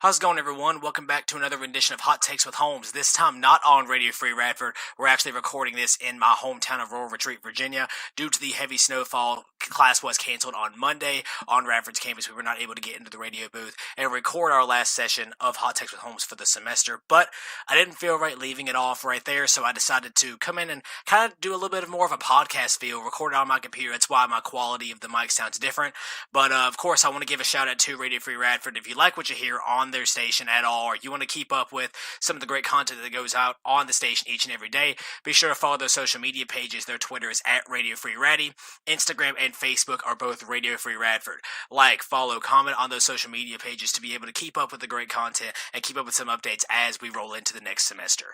How's it going, everyone? Welcome back to another rendition of Hot Takes with Holmes. This time not on Radio Free Radford. We're actually recording this in my hometown of Royal Retreat, Virginia. Due to the heavy snowfall, class was canceled on Monday on Radford's campus. We were not able to get into the radio booth and record our last session of Hot Takes with Holmes for the semester. But I didn't feel right leaving it off right there, so I decided to come in and kind of do a little bit of more of a podcast feel, record it on my computer. That's why my quality of the mic sounds different. But of course, I want to give a shout out to Radio Free Radford. If you like what you hear on their station at all, or you want to keep up with some of the great content that goes out on the station each and every day, be sure to follow their social media pages. Their Twitter is at Radio Free Raddy. Instagram and Facebook are both Radio Free Radford. Like, follow, comment on those social media pages to be able to keep up with the great content and keep up with some updates as we roll into the next semester.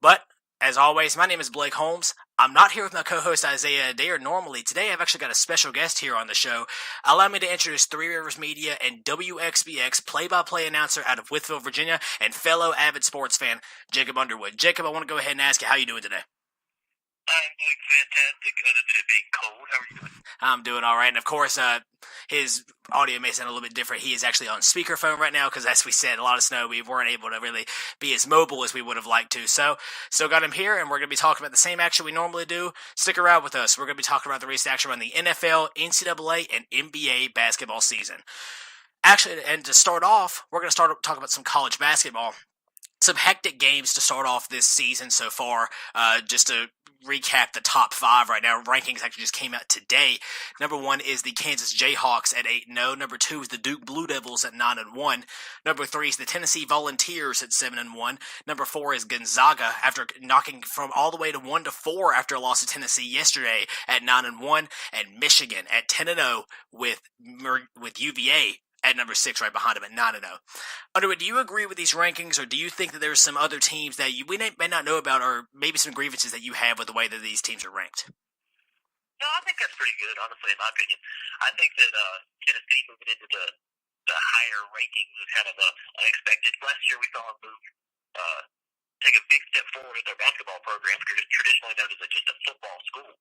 But as always, my name is Blake Holmes. I'm not here with my co-host Isaiah Addair normally. Today I've actually got a special guest here on the show. Allow me to introduce Three Rivers Media and WXBX play-by-play announcer out of Wytheville, Virginia, and fellow avid sports fan, Jacob Underwood. Jacob, I want to go ahead and ask you, how you doing today? I'm doing fantastic, other than it being cold. How are you doing? I'm doing all right. And of course, his audio may sound a little bit different. He is actually on speakerphone right now because, as we said, a lot of snow. We weren't able to really be as mobile as we would have liked to. So got him here, and we're going to be talking about the same action we normally do. Stick around with us. We're going to be talking about the recent action around the NFL, NCAA, and NBA basketball season. Actually, and to start off, we're going to start talking about some college basketball. Some hectic games to start off this season so far. Just to recap the top five right now. Rankings actually just came out today. Number one is the Kansas Jayhawks at 8-0. Number two is the Duke Blue Devils at 9-1. Number three is the Tennessee Volunteers at 7-1. Number four is Gonzaga after knocking from all the way to 1-4 after a loss to Tennessee yesterday at 9-1. And Michigan at 10-0 with UVA at number 6 right behind him at 9-0. Underwood, do you agree with these rankings, or do you think that there's some other teams that we may not know about, or maybe some grievances that you have with the way that these teams are ranked? No, I think that's pretty good, honestly, in my opinion. I think that Tennessee moving into the higher rankings was kind of unexpected. Last year we saw them move, take a big step forward in their basketball program, because it's traditionally known as just a football school.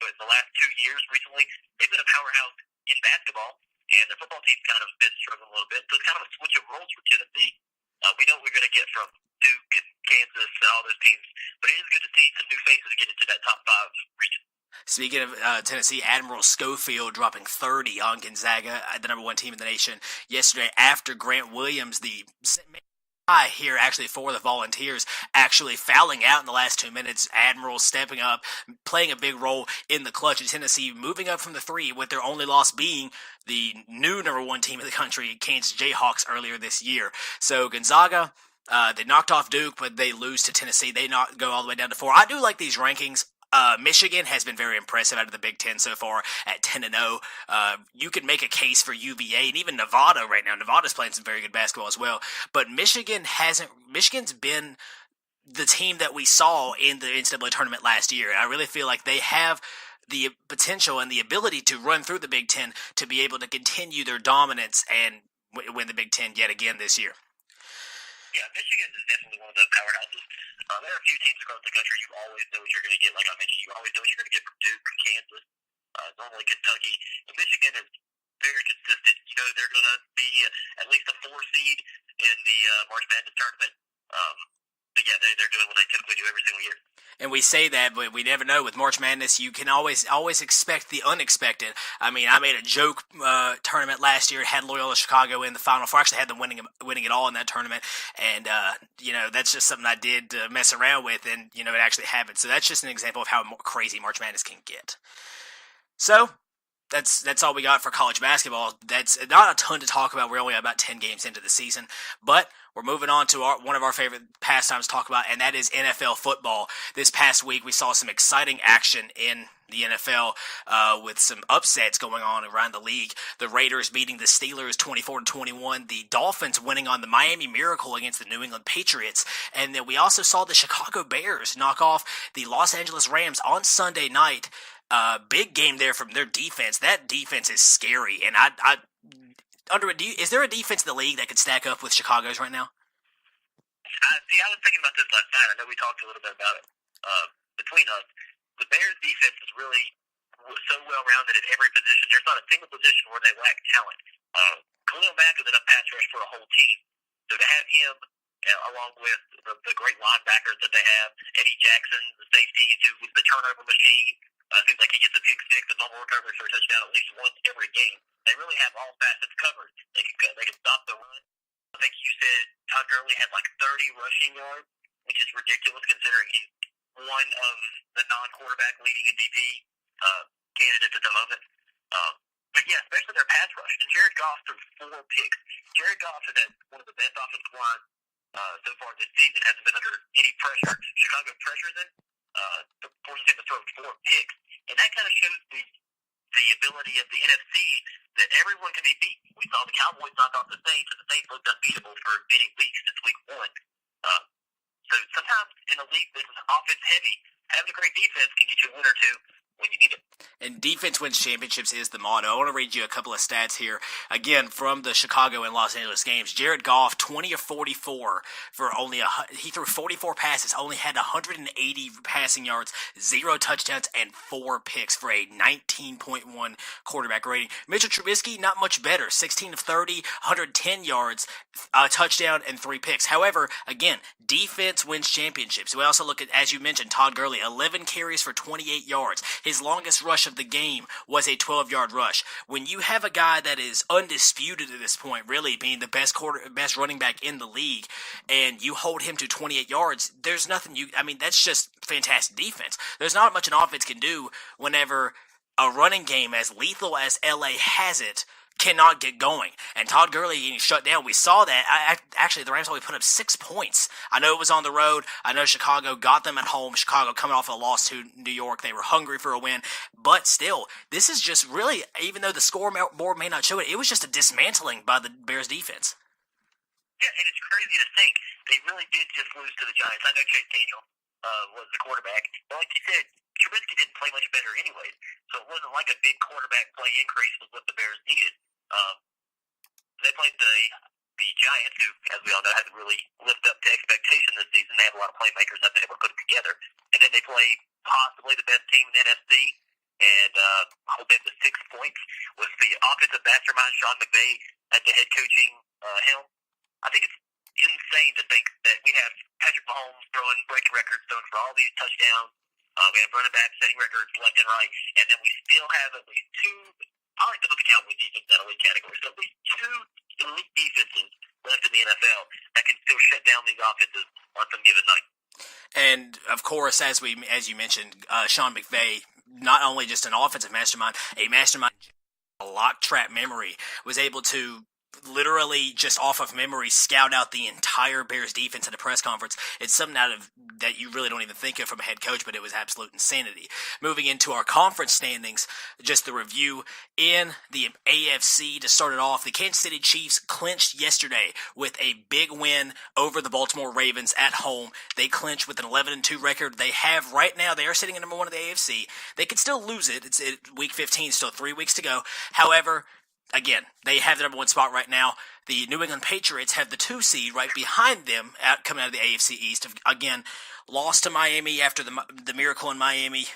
But in the last 2 years recently, they've been a powerhouse in basketball. And the football team's kind of been struggling a little bit. So it's kind of a switch of roles for Tennessee. We know what we're going to get from Duke and Kansas and all those teams. But it is good to see some new faces get into that top 5 region. Speaking of Tennessee, Admiral Schofield dropping 30 on Gonzaga, the number one team in the nation, yesterday after Grant Williams, the here actually for the Volunteers, actually fouling out in the last 2 minutes. Admiral stepping up, playing a big role in the clutch, and Tennessee moving up from the 3, with their only loss being the new number one team in the country, Kansas Jayhawks, earlier this year. So Gonzaga, they knocked off Duke, but they lose to Tennessee. They not go all the way down to 4. I do like these rankings. Michigan has been very impressive out of the Big Ten so far at 10-0. You could make a case for UVA and even Nevada right now. Nevada's playing some very good basketball as well. But Michigan's been the team that we saw in the NCAA tournament last year. And I really feel like they have the potential and the ability to run through the Big Ten to be able to continue their dominance and win the Big Ten yet again this year. Yeah, Michigan is definitely one of the powerhouses. There are a few teams across the country you always know what you're going to get. Like I mentioned, you always know what you're going to get from Duke and Kansas, normally Kentucky. But Michigan is very consistent. You know, they're going to be at least a 4 seed in the March Madness tournament. But yeah, they're doing what they typically do every single year. And we say that, but we never know. With March Madness, you can always expect the unexpected. I mean, I made a joke tournament last year, had Loyola Chicago in the Final Four. I actually had them winning it all in that tournament. And, that's just something I did to mess around with, and, it actually happened. So that's just an example of how crazy March Madness can get. So that's all we got for college basketball. That's not a ton to talk about. We're only about 10 games into the season. But we're moving on to one of our favorite pastimes to talk about, and that is NFL football. This past week, we saw some exciting action in the NFL with some upsets going on around the league. The Raiders beating the Steelers 24-21. The Dolphins winning on the Miami Miracle against the New England Patriots. And then we also saw the Chicago Bears knock off the Los Angeles Rams on Sunday night. Big game there from their defense. That defense is scary. And is there a defense in the league that could stack up with Chicago's right now? I was thinking about this last night. I know we talked a little bit about it between us. The Bears' defense is really so well-rounded at every position. There's not a single position where they lack talent. Khalil Mack is enough pass rush for a whole team. So to have him, along with the great linebackers that they have, Eddie Jackson, the safety, who is the turnover machine, seems like he gets a pick six, a fumble recovery for a touchdown at least once every game. They really have all facets covered. They can stop the run. I think you said Todd Gurley had like 30 rushing yards, which is ridiculous considering he's one of the non-quarterback leading MVP candidates at the moment. But yeah, especially their pass rush. And Jared Goff threw 4 picks. Jared Goff has had one of the best offensive lines so far this season. Hasn't been under any pressure. Chicago pressures it, forces him to throw 4 picks. And that kind of shows the ability of the NFC that everyone can be beat. We saw the Cowboys knock off the Saints, and the Saints looked unbeatable for many weeks since week 1. So sometimes in a league that's offense heavy, having a great defense can get you a win or two when you need it. And defense wins championships is the motto. I want to read you a couple of stats here. Again, from the Chicago and Los Angeles games. Jared Goff, 20 of 44 for he threw 44 passes, only had 180 passing yards, 0 touchdowns, and 4 picks for a 19.1 quarterback rating. Mitchell Trubisky, not much better. 16 of 30, 110 yards, a touchdown, and 3 picks. However, again, defense wins championships. We also look at, as you mentioned, Todd Gurley, 11 carries for 28 yards. His longest rush of the game was a 12-yard rush. When you have a guy that is undisputed at this point, really being the best running back in the league, and you hold him to 28 yards, there's nothing that's just fantastic defense. There's not much an offense can do whenever a running game as lethal as LA has it cannot get going. And Todd Gurley getting shut down, we saw that. Actually, the Rams only put up 6 points. I know it was on the road. I know Chicago got them at home. Chicago coming off a loss to New York. They were hungry for a win. But still, this is just really, even though the scoreboard may not show it, it was just a dismantling by the Bears defense. Yeah, and it's crazy to think they really did just lose to the Giants. I know Chase Daniel was the quarterback. But like you said, Trubisky didn't play much better anyways, so it wasn't like a big quarterback play increase was what the Bears needed. They played the Giants, who, as we all know, haven't really lived up to expectation this season. They have a lot of playmakers that have been able to put it together. And then they played possibly the best team in the NFC, and hold them to 6 points with the offensive mastermind, Sean McVay, at the head coaching helm. I think it's insane to think that we have Patrick Mahomes breaking records, throwing for all these touchdowns. We have running backs setting records left and right, and then we still have at least 2. I like to look at Cowboys defense in elite categories. So at least 2 elite defenses left in the NFL that can still shut down these offenses on some given night. And of course, as you mentioned, Sean McVay, not only just an offensive mastermind, a mastermind, a lock trap memory, was able to literally just off of memory scout out the entire Bears defense at a press conference. It's something that you really don't even think of from a head coach, but it was absolute insanity. Moving into our conference standings, just the review in the AFC to start it off. The Kansas City Chiefs clinched yesterday with a big win over the Baltimore Ravens at home. They clinched with an 11-2 record. They have right now, they are sitting at number 1 of the AFC. They could still lose it. It's week 15, still 3 weeks to go. However, again, they have the number 1 spot right now. The New England Patriots have the 2 seed right behind them coming out of the AFC East. Again, lost to Miami after the miracle in Miami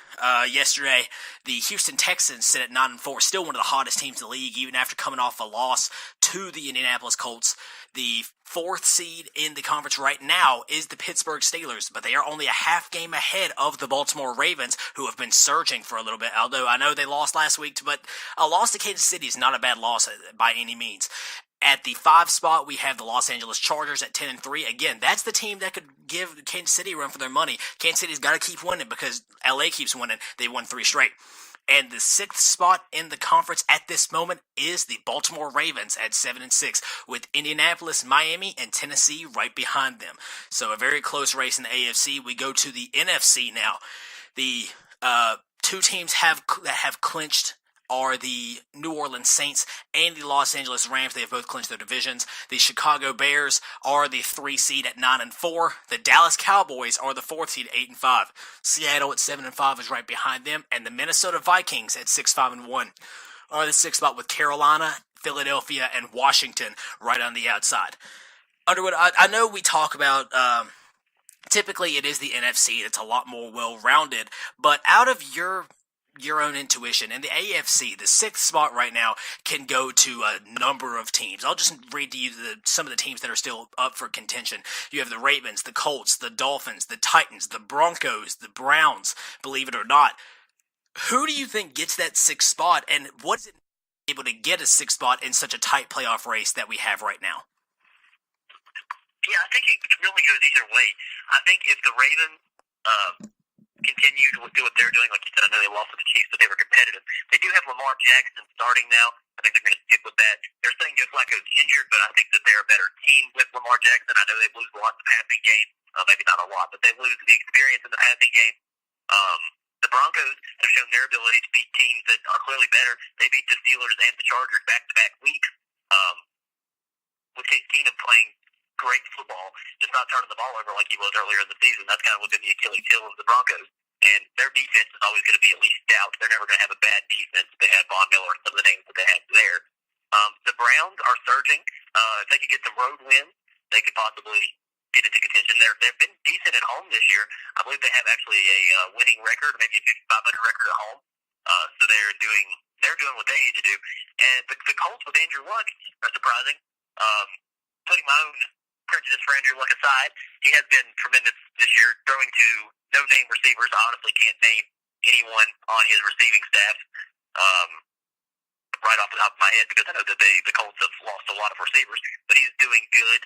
yesterday. The Houston Texans sit at 9-4, still one of the hottest teams in the league, even after coming off a loss to the Indianapolis Colts. The 4th seed in the conference right now is the Pittsburgh Steelers, but they are only a half game ahead of the Baltimore Ravens, who have been surging for a little bit, although I know they lost last week, but a loss to Kansas City is not a bad loss by any means. At the 5 spot, we have the Los Angeles Chargers at 10-3. Again, that's the team that could give Kansas City a run for their money. Kansas City's got to keep winning because LA keeps winning. They won 3 straight. And the 6th spot in the conference at this moment is the Baltimore Ravens at 7-6, with Indianapolis, Miami, and Tennessee right behind them. So a very close race in the AFC. We go to the NFC now. The 2 teams that have clinched are the New Orleans Saints and the Los Angeles Rams. They have both clinched their divisions. The Chicago Bears are the 3 seed at 9-4. The Dallas Cowboys are the 4th seed at 8-5. Seattle at 7-5 is right behind them, and the Minnesota Vikings at 6-5-1 are the 6th spot, with Carolina, Philadelphia, and Washington right on the outside. Underwood, I know we talk about typically it is the NFC that's a lot more well-rounded, but out of your your own intuition. And the AFC, the sixth spot right now, can go to a number of teams. I'll just read to you some of the teams that are still up for contention. You have the Ravens, the Colts, the Dolphins, the Titans, the Broncos, the Browns, believe it or not. Who do you think gets that sixth spot, and what is it able to get a sixth spot in such a tight playoff race that we have right now? Yeah, I think it really goes either way. I think if the Ravens continue to do what they're doing, like you said, I know they lost to the Chiefs, but they were competitive. They do have Lamar Jackson starting now. I think they're going to stick with that. They're saying Joe Flacco's injured, but I think that they're a better team with Lamar Jackson. I know they lose lots of passing games, maybe not a lot, but they lose the experience in the passing game. The Broncos have shown their ability to beat teams that are clearly better. They beat the Steelers and the Chargers back-to-back weeks. With Case Keenum playing great football, just not turning the ball over like he was earlier in the season. That's kind of what's been the Achilles heel of the Broncos. And their defense is always going to be at least stout. They're never going to have a bad defense. They have Von Miller and some of the names that they have there. The Browns are surging. If they could get some road wins, they could possibly get into contention. They've been decent at home this year. I believe they have actually a winning record, maybe a 500 record at home. So they're doing what they need to do. And the Colts with Andrew Luck are surprising. Putting my own prejudice for Andrew Luck aside, he has been tremendous this year, throwing to no-name receivers. I honestly can't name anyone on his receiving staff right off the top of my head because I know that the Colts have lost a lot of receivers, but he's doing good.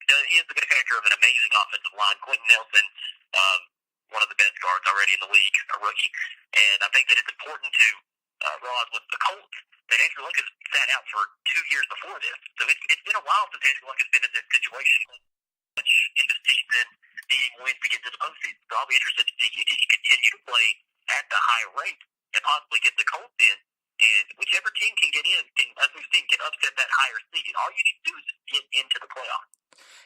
He is the benefactor of an amazing offensive line. Quentin Nelson, one of the best guards already in the league, a rookie. And I think that it's important to realize with the Colts that Andrew Luck has sat out for 2 years before this. So it's been a while since Andrew Luck has been in this situation. Much in the season, needing wins to get to the postseason. So I'll be interested to see if he can continue to play at the high rate and possibly get the Colts in. And whichever team can get in, as we've seen, can upset that higher seed. All you need to do is get into the playoffs.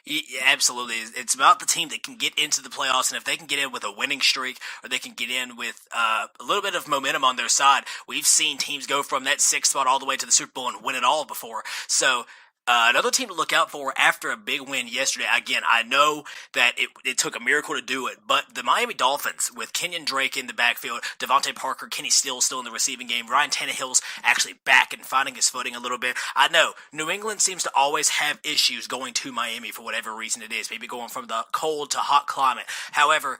Yeah, absolutely. It's about the team that can get into the playoffs, and if they can get in with a winning streak or they can get in with a little bit of momentum on their side, we've seen teams go from that sixth spot all the way to the Super Bowl and win it all before. So another team to look out for after a big win yesterday. Again, I know that it took a miracle to do it, but the Miami Dolphins with Kenyon Drake in the backfield, Devontae Parker, Kenny Steele still in the receiving game, Ryan Tannehill's actually back and finding his footing a little bit. I know New England seems to always have issues going to Miami for whatever reason it is, maybe going from the cold to hot climate. However,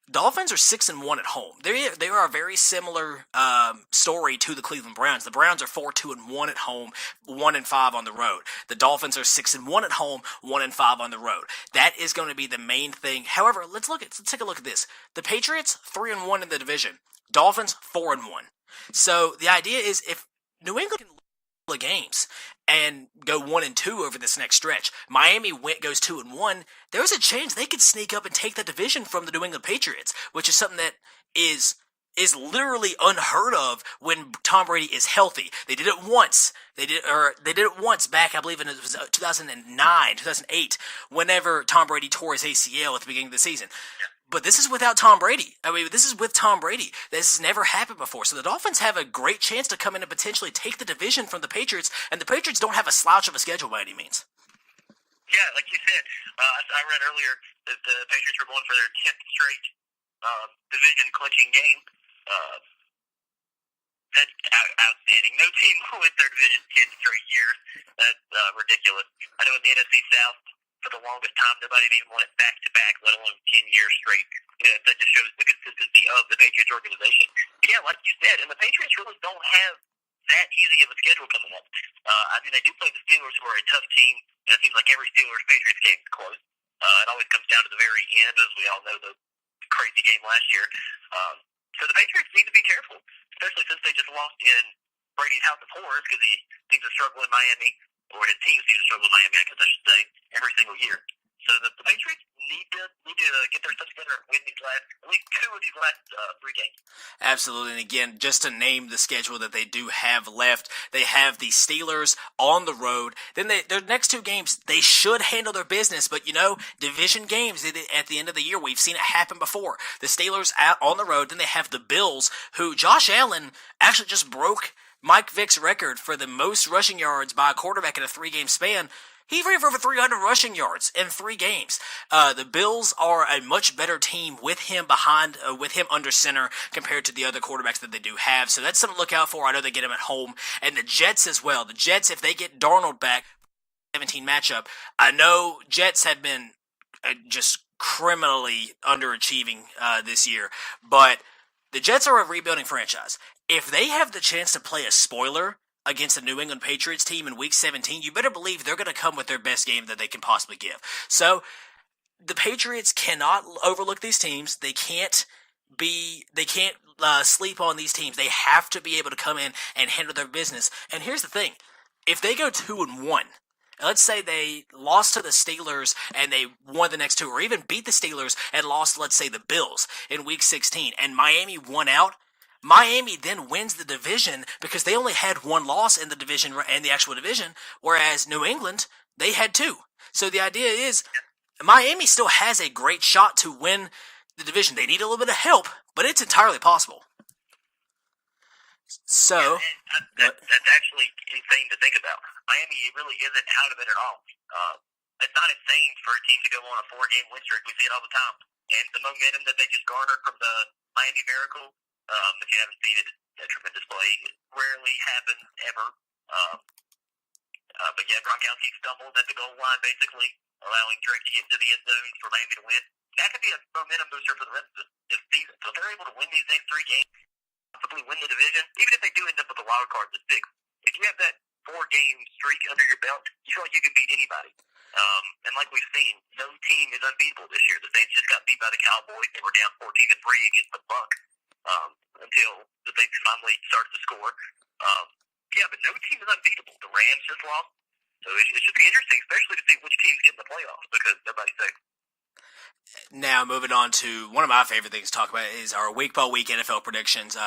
Dolphins are 6-1 at home. They are a very similar story to the Cleveland Browns. The Browns are 4-2-1 at home, 1-5 on the road. The Dolphins are 6-1 at home, 1-5 on the road. That is going to be the main thing. However, let's take a look at this. The Patriots 3-1 in the division. Dolphins 4-1. So the idea is if New England can lose games and go 1-2 over this next stretch, Miami goes 2-1, there's a chance they could sneak up and take the division from the New England Patriots, which is something that is literally unheard of when Tom Brady is healthy. They did it once. They did it once back, I believe, it was 2009, 2008, whenever Tom Brady tore his ACL at the beginning of the season. But this is without Tom Brady. This is with Tom Brady. This has never happened before. So the Dolphins have a great chance to come in and potentially take the division from the Patriots, and the Patriots don't have a slouch of a schedule by any means. Yeah, like you said, I read earlier that the Patriots were going for their 10th straight division-clinching game. That's outstanding. No team wins their division 10 straight years. That's ridiculous. I know in the NFC South, for the longest time, nobody even won it back-to-back, let alone 10 years straight. That just shows the consistency of the Patriots organization. Yeah, like you said, and the Patriots really don't have that easy of a schedule coming up. They do play the Steelers, who are a tough team, and it seems like every Steelers-Patriots game is close. It always comes down to the very end, as we all know the crazy game last year. So the Patriots need to be careful, especially since they just lost in Brady's House of Horrors because he seems to struggle in Miami. Or his team seems to struggle in Miami, I guess I should say, every single year. So the Patriots need to get their stuff together and win at least 2 of these last 3 games. Absolutely. And again, just to name the schedule that they do have left, they have the Steelers on the road. Then their next 2 games, they should handle their business. But, division games at the end of the year, we've seen it happen before. The Steelers out on the road. Then they have the Bills, who Josh Allen actually just broke Mike Vick's record for the most rushing yards by a quarterback in a 3-game span. He ran for over 300 rushing yards in 3 games. The Bills are a much better team with him with him under center compared to the other quarterbacks that they do have. So that's something to look out for. I know they get him at home, and the Jets as well. The Jets, if they get Darnold back, 17 matchup. I know Jets have been just criminally underachieving this year, but the Jets are a rebuilding franchise. If they have the chance to play a spoiler against the New England Patriots team in Week 17, you better believe they're going to come with their best game that they can possibly give. So the Patriots cannot overlook these teams. They can't sleep on these teams. They have to be able to come in and handle their business. And here's the thing: if they go 2-1. Let's say they lost to the Steelers and they won the next 2, or even beat the Steelers and lost, let's say, the Bills in Week 16, and Miami won out. Miami then wins the division because they only had 1 loss in the division and the actual division, whereas New England, they had 2. So the idea is Miami still has a great shot to win the division. They need a little bit of help, but it's entirely possible. So that's actually insane to think about. Miami really isn't out of it at all. It's not insane for a team to go on a 4-game win streak. We see it all the time. And the momentum that they just garnered from the Miami Miracle, if you haven't seen it, it's a tremendous play. It rarely happens ever. But yeah, Gronkowski stumbled at the goal line, basically allowing Drake to get to the end zone for Miami to win. That could be a momentum booster for the rest of the season. So if they're able to win these next 3 games, possibly win the division, even if they do end up with a wild card that's 6, if you have that 4-game streak under your belt, you feel like you can beat anybody. And like we've seen, no team is unbeatable this year. The Saints just got beat by the Cowboys. They were down 14-3 against the Bucs until the Saints finally started to score. Yeah, but no team is unbeatable. The Rams just lost. So it should be interesting, especially to see which teams get in the playoffs, because nobody's safe. Now, moving on to one of my favorite things to talk about is our week-by-week NFL predictions.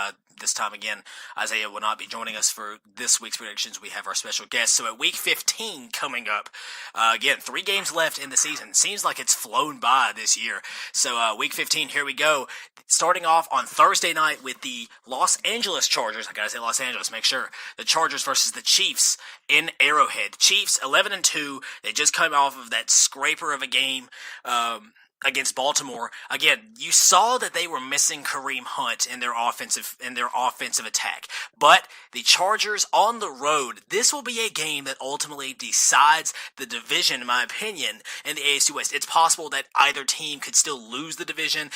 This time, again, Isaiah will not be joining us for this week's predictions. We have our special guest. So at Week 15 coming up, again, 3 games left in the season. Seems like it's flown by this year. So Week 15, here we go. Starting off on Thursday night with the Los Angeles Chargers. I gotta say Los Angeles, make sure. The Chargers versus the Chiefs in Arrowhead. Chiefs, 11-2. They just come off of that scraper of a game against Baltimore. Again, you saw that they were missing Kareem Hunt in their offensive attack. But the Chargers on the road, this will be a game that ultimately decides the division, in my opinion, in the AFC West. It's possible that either team could still lose the division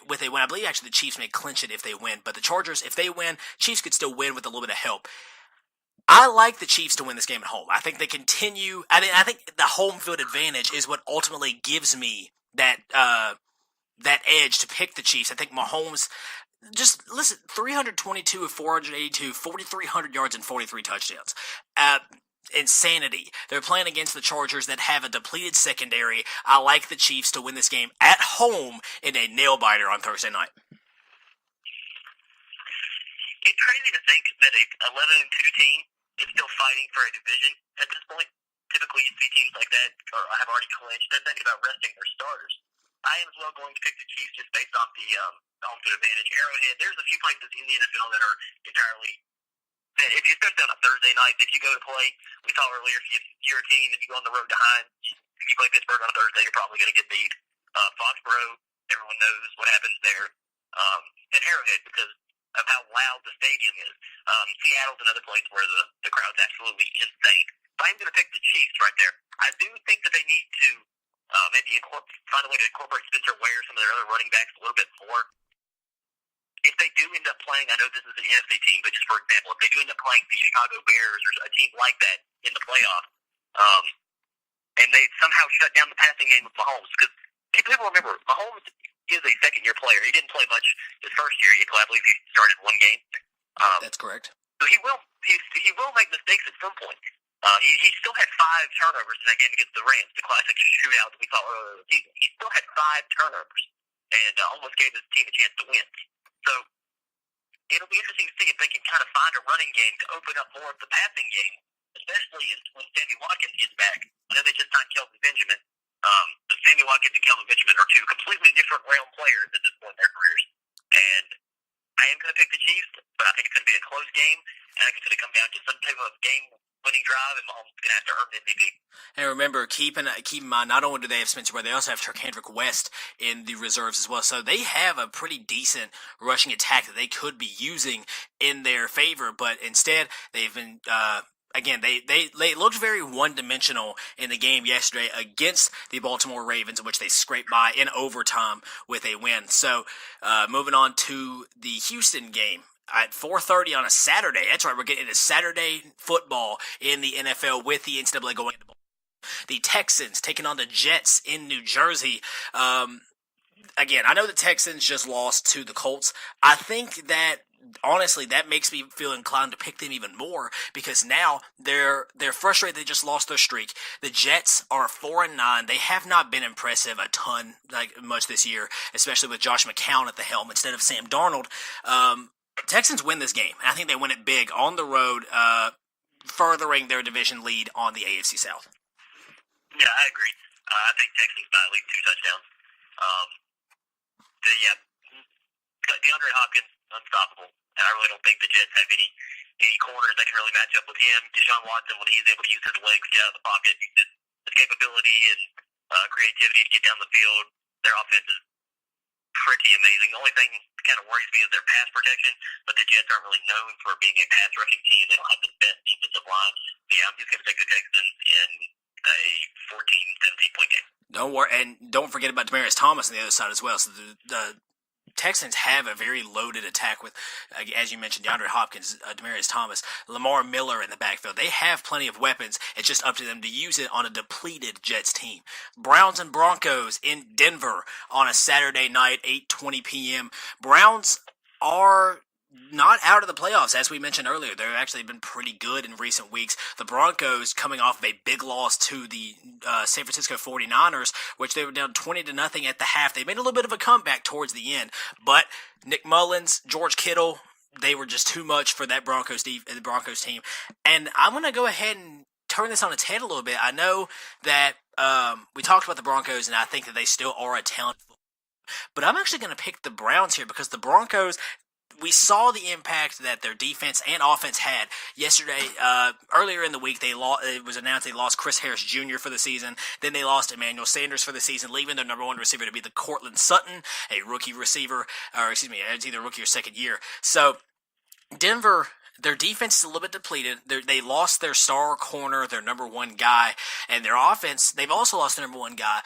with a win. I believe actually the Chiefs may clinch it if they win. But the Chargers, if they win, Chiefs could still win with a little bit of help. I like the Chiefs to win this game at home. I think they continue. I think the home field advantage is what ultimately gives me that edge to pick the Chiefs. I think Mahomes, just listen, 322 of 482, 4,300 yards and 43 touchdowns. Insanity. They're playing against the Chargers that have a depleted secondary. I like the Chiefs to win this game at home in a nail-biter on Thursday night. It's crazy to think that a 11-2 team is still fighting for a division at this point. Typically, you see teams like that have already clinched. They're thinking about resting their starters. I am as well going to pick the Chiefs just based off the home field advantage. Arrowhead, there's a few places in the NFL that are entirely, if you especially on a Thursday night, if you go to play, we saw earlier, if you're a team, if you go on the road to Hines, if you play Pittsburgh on a Thursday, you're probably going to get beat. Foxborough, everyone knows what happens there. And Arrowhead, because of how loud the stadium is. Seattle's another place where the crowd's absolutely insane. But I'm going to pick the Chiefs right there. I do think that they need to maybe find a way to incorporate Spencer Ware, some of their other running backs, a little bit more. If they do end up playing, I know this is an NFC team, but just for example, if they do end up playing the Chicago Bears or a team like that in the playoffs, and they somehow shut down the passing game with Mahomes, because people remember, Mahomes is a second-year player. He didn't play much his first year. I believe he started 1 game. That's correct. So he will make mistakes at some point. He still had 5 turnovers in that game against the Rams, the classic shootout that we saw earlier in the season. He still had 5 turnovers and almost gave his team a chance to win. So it'll be interesting to see if they can kind of find a running game to open up more of the passing game, especially when Sammy Watkins gets back. I know they just signed Kelvin Benjamin. But Sammy Watkins and Kelvin Benjamin are 2 completely different realm players at this point in their careers. And I am going to pick the Chiefs, but I think it's going to be a close game. And I think it's going to come down to some type of game-winning drive, and Mahomes is going to have to earn the MVP. And remember, keep in mind, not only do they have Spencer Ware, they also have Turkandrick West in the reserves as well. So they have a pretty decent rushing attack that they could be using in their favor. But instead, they've been again, they looked very one-dimensional in the game yesterday against the Baltimore Ravens, in which they scraped by in overtime with a win. So moving on to the Houston game. At 4:30 on a Saturday. That's right, we're getting into Saturday football in the NFL with the NCAA going into the Texans taking on the Jets in New Jersey. Again, I know the Texans just lost to the Colts. I think that honestly, that makes me feel inclined to pick them even more because now they're frustrated. They just lost their streak. The Jets are 4-9. They have not been impressive a ton, much this year, especially with Josh McCown at the helm instead of Sam Darnold. Texans win this game. I think they win it big on the road, furthering their division lead on the AFC South. Yeah, I agree. I think Texans by at least 2 touchdowns. DeAndre Hopkins, unstoppable. And I really don't think the Jets have any corners that can really match up with him. Deshaun Watson, when he's able to use his legs, get out of the pocket, his capability and creativity to get down the field, their offense is pretty amazing. The only thing that kind of worries me is their pass protection, but the Jets aren't really known for being a pass rushing team. They don't have the best defensive line. But yeah, I'm just going to take the Texans in a 14-17 point game. Don't worry, and don't forget about Demaryius Thomas on the other side as well. So the Texans have a very loaded attack with, as you mentioned, DeAndre Hopkins, Demaryius Thomas, Lamar Miller in the backfield. They have plenty of weapons. It's just up to them to use it on a depleted Jets team. Browns and Broncos in Denver on a Saturday night, 8:20 p.m. Browns are not out of the playoffs, as we mentioned earlier. They've actually been pretty good in recent weeks. The Broncos coming off of a big loss to the San Francisco 49ers, which they were down 20-0 at the half. They made a little bit of a comeback towards the end, but Nick Mullins, George Kittle, they were just too much for that Broncos team. And I'm going to go ahead and turn this on its head a little bit. I know that we talked about the Broncos, and I think that they still are a talented football team, but I'm actually going to pick the Browns here because the Broncos, we saw the impact that their defense and offense had yesterday. Earlier in the week, it was announced they lost Chris Harris Jr. for the season. Then they lost Emmanuel Sanders for the season, leaving their number one receiver to be the Cortland Sutton, a rookie receiver, it's either rookie or second year. So Denver, their defense is a little bit depleted. They lost their star corner, their number one guy, and their offense, they've also lost their number one guy.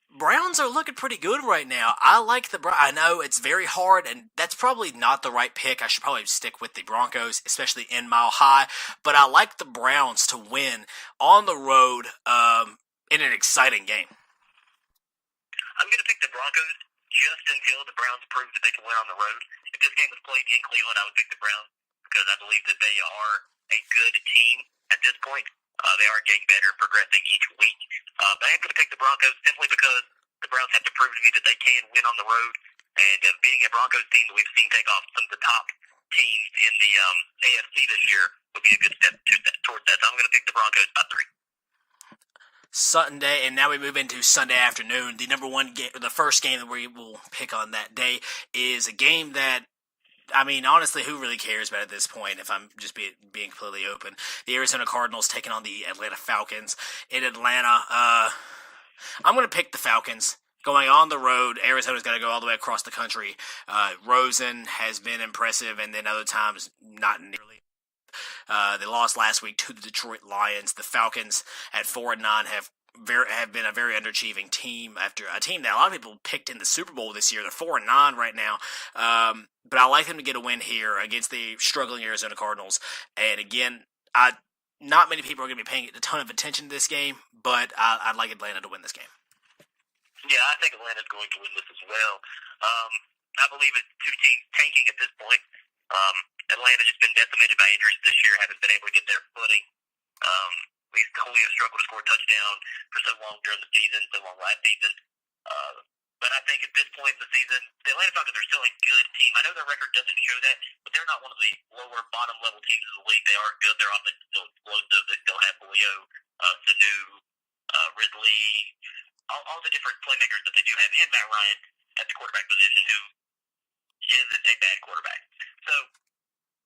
Browns are looking pretty good right now. I like the Browns. I know it's very hard, and that's probably not the right pick. I should probably stick with the Broncos, especially in Mile High. But I like the Browns to win on the road in an exciting game. I'm going to pick the Broncos just until the Browns prove that they can win on the road. If this game was played in Cleveland, I would pick the Browns because I believe that they are a good team at this point. They are getting better and progressing each week. But I'm going to pick the Broncos simply because the Browns have to prove to me that they can win on the road. And beating a Broncos team that we've seen take off some of the top teams in the AFC this year would be a good step towards that. So I'm going to pick the Broncos by 3. Sunday, and now we move into Sunday afternoon. The number one game, the first game that we will pick on that day is a game that, I mean, honestly, who really cares about it at this point, if I'm just being completely open? The Arizona Cardinals taking on the Atlanta Falcons in Atlanta. I'm going to pick the Falcons. Going on the road, Arizona's got to go all the way across the country. Rosen has been impressive, and then other times not nearly. They lost last week to the Detroit Lions. The Falcons at 4-9 have been a very underachieving team after a team that a lot of people picked in the Super Bowl this year. They're 4-9 right now. But I like them to get a win here against the struggling Arizona Cardinals. And again, not many people are going to be paying a ton of attention to this game, but I'd like Atlanta to win this game. Yeah, I think Atlanta's going to win this as well. I believe it's two teams tanking at this point. Atlanta's just been decimated by injuries this year, haven't been able to get their footing. Julio struggled to score a touchdown for so long during the season, so long last season. But I think at this point in the season, the Atlanta Falcons are still a good team. I know their record doesn't show that, but they're not one of the lower bottom-level teams in the league. They are good. Their offense is still explosive. They still have Julio, Sanu, Ridley, all the different playmakers that they do have, and Matt Ryan at the quarterback position, who isn't a bad quarterback. So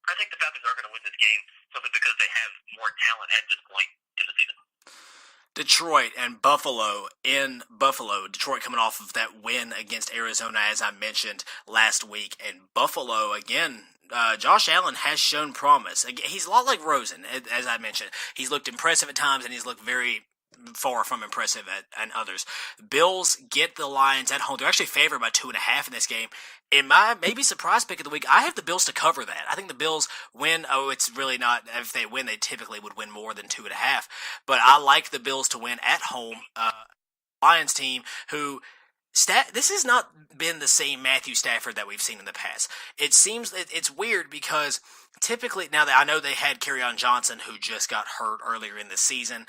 I think the Falcons are going to win this game simply because they have more talent at this point in the season. Detroit and Buffalo in Buffalo. Detroit coming off of that win against Arizona, as I mentioned last week. And Buffalo, again, Josh Allen has shown promise. He's a lot like Rosen, as I mentioned. He's looked impressive at times, and he's looked very far from impressive at others. Bills get the Lions at home. They're actually favored by 2.5 in this game. In my maybe surprise pick of the week, I have the Bills to cover that. I think the Bills win. Oh, it's really not. If they win, they typically would win more than 2.5. But I like the Bills to win at home. Lions team who this has not been the same Matthew Stafford that we've seen in the past. It seems it's weird because typically, now that I know they had Kerryon Johnson, who just got hurt earlier in the season,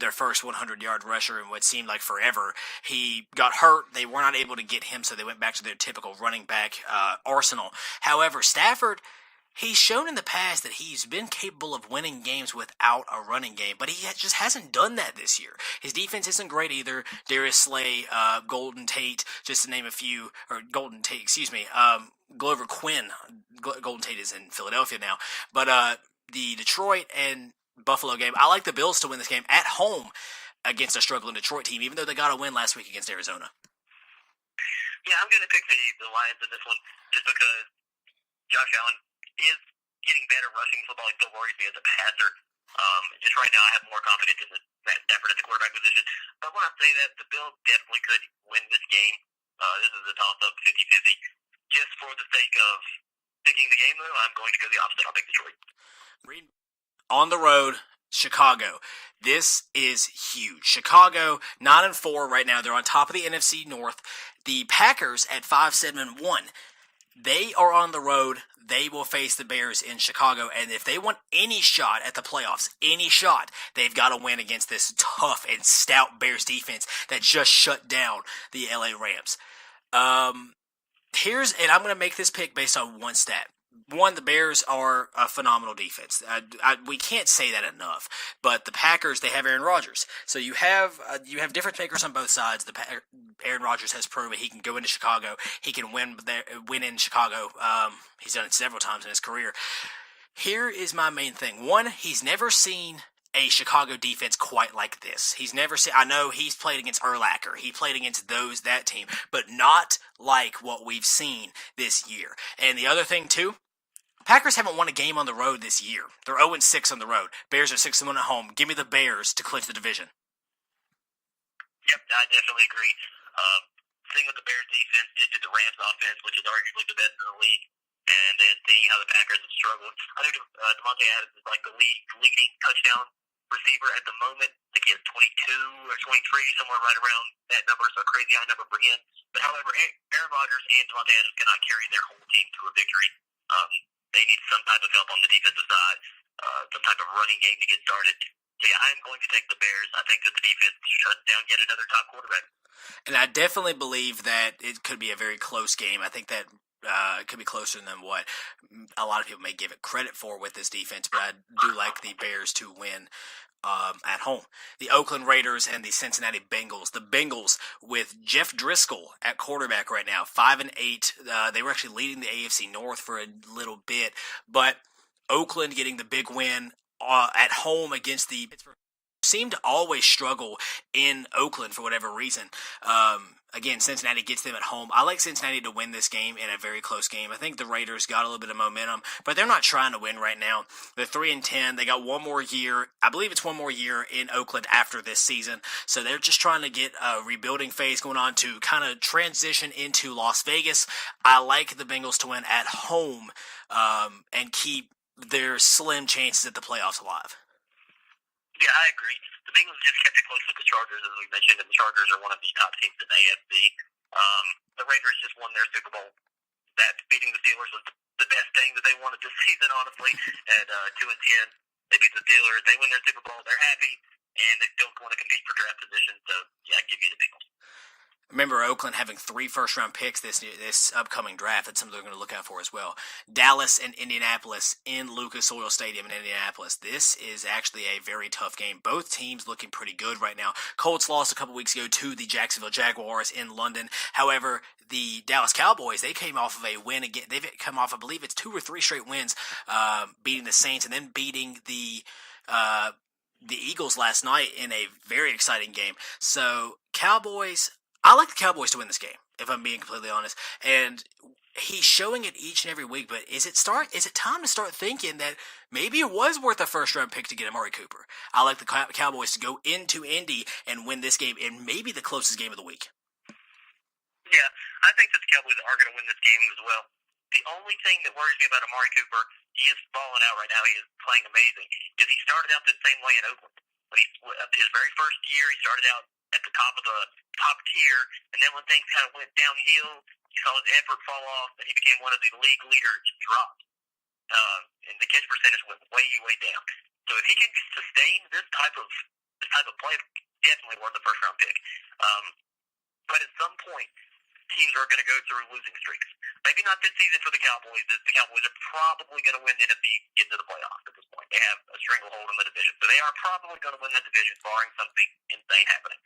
their first 100-yard rusher in what seemed like forever. He got hurt. They were not able to get him, so they went back to their typical running back arsenal. However, Stafford, he's shown in the past that he's been capable of winning games without a running game, but he just hasn't done that this year. His defense isn't great either. Darius Slay, Golden Tate, just to name a few, or Golden Tate, excuse me, Glover Quinn. Golden Tate is in Philadelphia now. But the Detroit and Buffalo game, I like the Bills to win this game at home against a struggling Detroit team, even though they got a win last week against Arizona. Yeah, I'm going to pick the Lions in this one just because Josh Allen is getting better rushing football. He still worries me as a passer. Just right now, I have more confidence in Matt Stafford at the quarterback position. But when I say that, the Bills definitely could win this game. This is a toss-up, 50-50. Just for the sake of picking the game, though, I'm going to go the opposite. I'll pick Detroit. On the road, Chicago. This is huge. Chicago, 9-4 right now. They're on top of the NFC North. The Packers at 5-7-1. They are on the road. They will face the Bears in Chicago, and if they want any shot at the playoffs, they've got to win against this tough and stout Bears defense that just shut down the LA Rams. And I'm going to make this pick based on one stat. One, the Bears are a phenomenal defense. We can't say that enough. But the Packers, they have Aaron Rodgers. So you have difference makers on both sides. Aaron Rodgers has proven he can go into Chicago. He can win in Chicago. He's done it several times in his career. Here is my main thing. One, he's never seen a Chicago defense quite like this. He's never seen. I know he's played against Urlacher. He played against that team, but not like what we've seen this year. And the other thing too, Packers haven't won a game on the road this year. They're 0-6 on the road. Bears are 6-1 at home. Give me the Bears to clinch the division. Yep, I definitely agree. Seeing what the Bears defense did to the Rams offense, which is arguably the best in the league, and then seeing how the Packers have struggled. I think Devontae Adams is like the leading touchdown receiver at the moment. I think he has 22 or 23, somewhere right around that number, so a crazy high number for him. But however, Aaron Rodgers and Devontae Adams cannot carry their whole team to a victory. They need some type of help on the defensive side, some type of running game to get started. So yeah, I'm going to take the Bears. I think that the defense shuts down yet another top quarterback. And I definitely believe that it could be a very close game. I think that it could be closer than what a lot of people may give it credit for with this defense, but I do like the Bears to win at home. The Oakland Raiders and the Cincinnati Bengals. The Bengals with Jeff Driscoll at quarterback right now, 5-8. They were actually leading the AFC North for a little bit, but Oakland getting the big win at home against the Pittsburgh. Seem to always struggle in Oakland for whatever reason. Again, Cincinnati gets them at home. I like Cincinnati to win this game in a very close game. I think the Raiders got a little bit of momentum, but they're not trying to win right now. They're 3-10. They got one more year. I believe it's one more year in Oakland after this season. So they're just trying to get a rebuilding phase going on to kind of transition into Las Vegas. I like the Bengals to win at home and keep their slim chances at the playoffs alive. Yeah, I agree. The Bengals just kept it close with the Chargers, as we mentioned, and the Chargers are one of the top teams in the AFC. The Raiders just won their Super Bowl. That beating the Steelers was the best thing that they wanted this season, honestly. At 2-10, they beat the Steelers. They win their Super Bowl. They're happy, and they still want to compete for draft position. So, yeah, give me the Bengals. Remember, Oakland having 3 first-round picks this upcoming draft. That's something they're going to look out for as well. Dallas and Indianapolis in Lucas Oil Stadium in Indianapolis. This is actually a very tough game. Both teams looking pretty good right now. Colts lost a couple weeks ago to the Jacksonville Jaguars in London. However, the Dallas Cowboys, they came off of a win again. They've come off, I believe it's 2 or 3 straight wins, beating the Saints and then beating the Eagles last night in a very exciting game. So, Cowboys, I like the Cowboys to win this game, if I'm being completely honest. And he's showing it each and every week, but is it time to start thinking that maybe it was worth a first-round pick to get Amari Cooper? I like the Cowboys to go into Indy and win this game, and maybe the closest game of the week. Yeah, I think that the Cowboys are going to win this game as well. The only thing that worries me about Amari Cooper, he is balling out right now, he is playing amazing, is he started out the same way in Oakland. His very first year, he started out at the top of the top tier, and then when things kind of went downhill, you saw his effort fall off, and he became one of the league leaders and dropped. And the catch percentage went way, way down. So if he can sustain this type of play, definitely worth a first-round pick. But at some point, teams are going to go through losing streaks. Maybe not this season for the Cowboys. The Cowboys are probably going to win the NFC, get into the playoffs at this point. They have a stranglehold in the division, so they are probably going to win that division, barring something insane happening.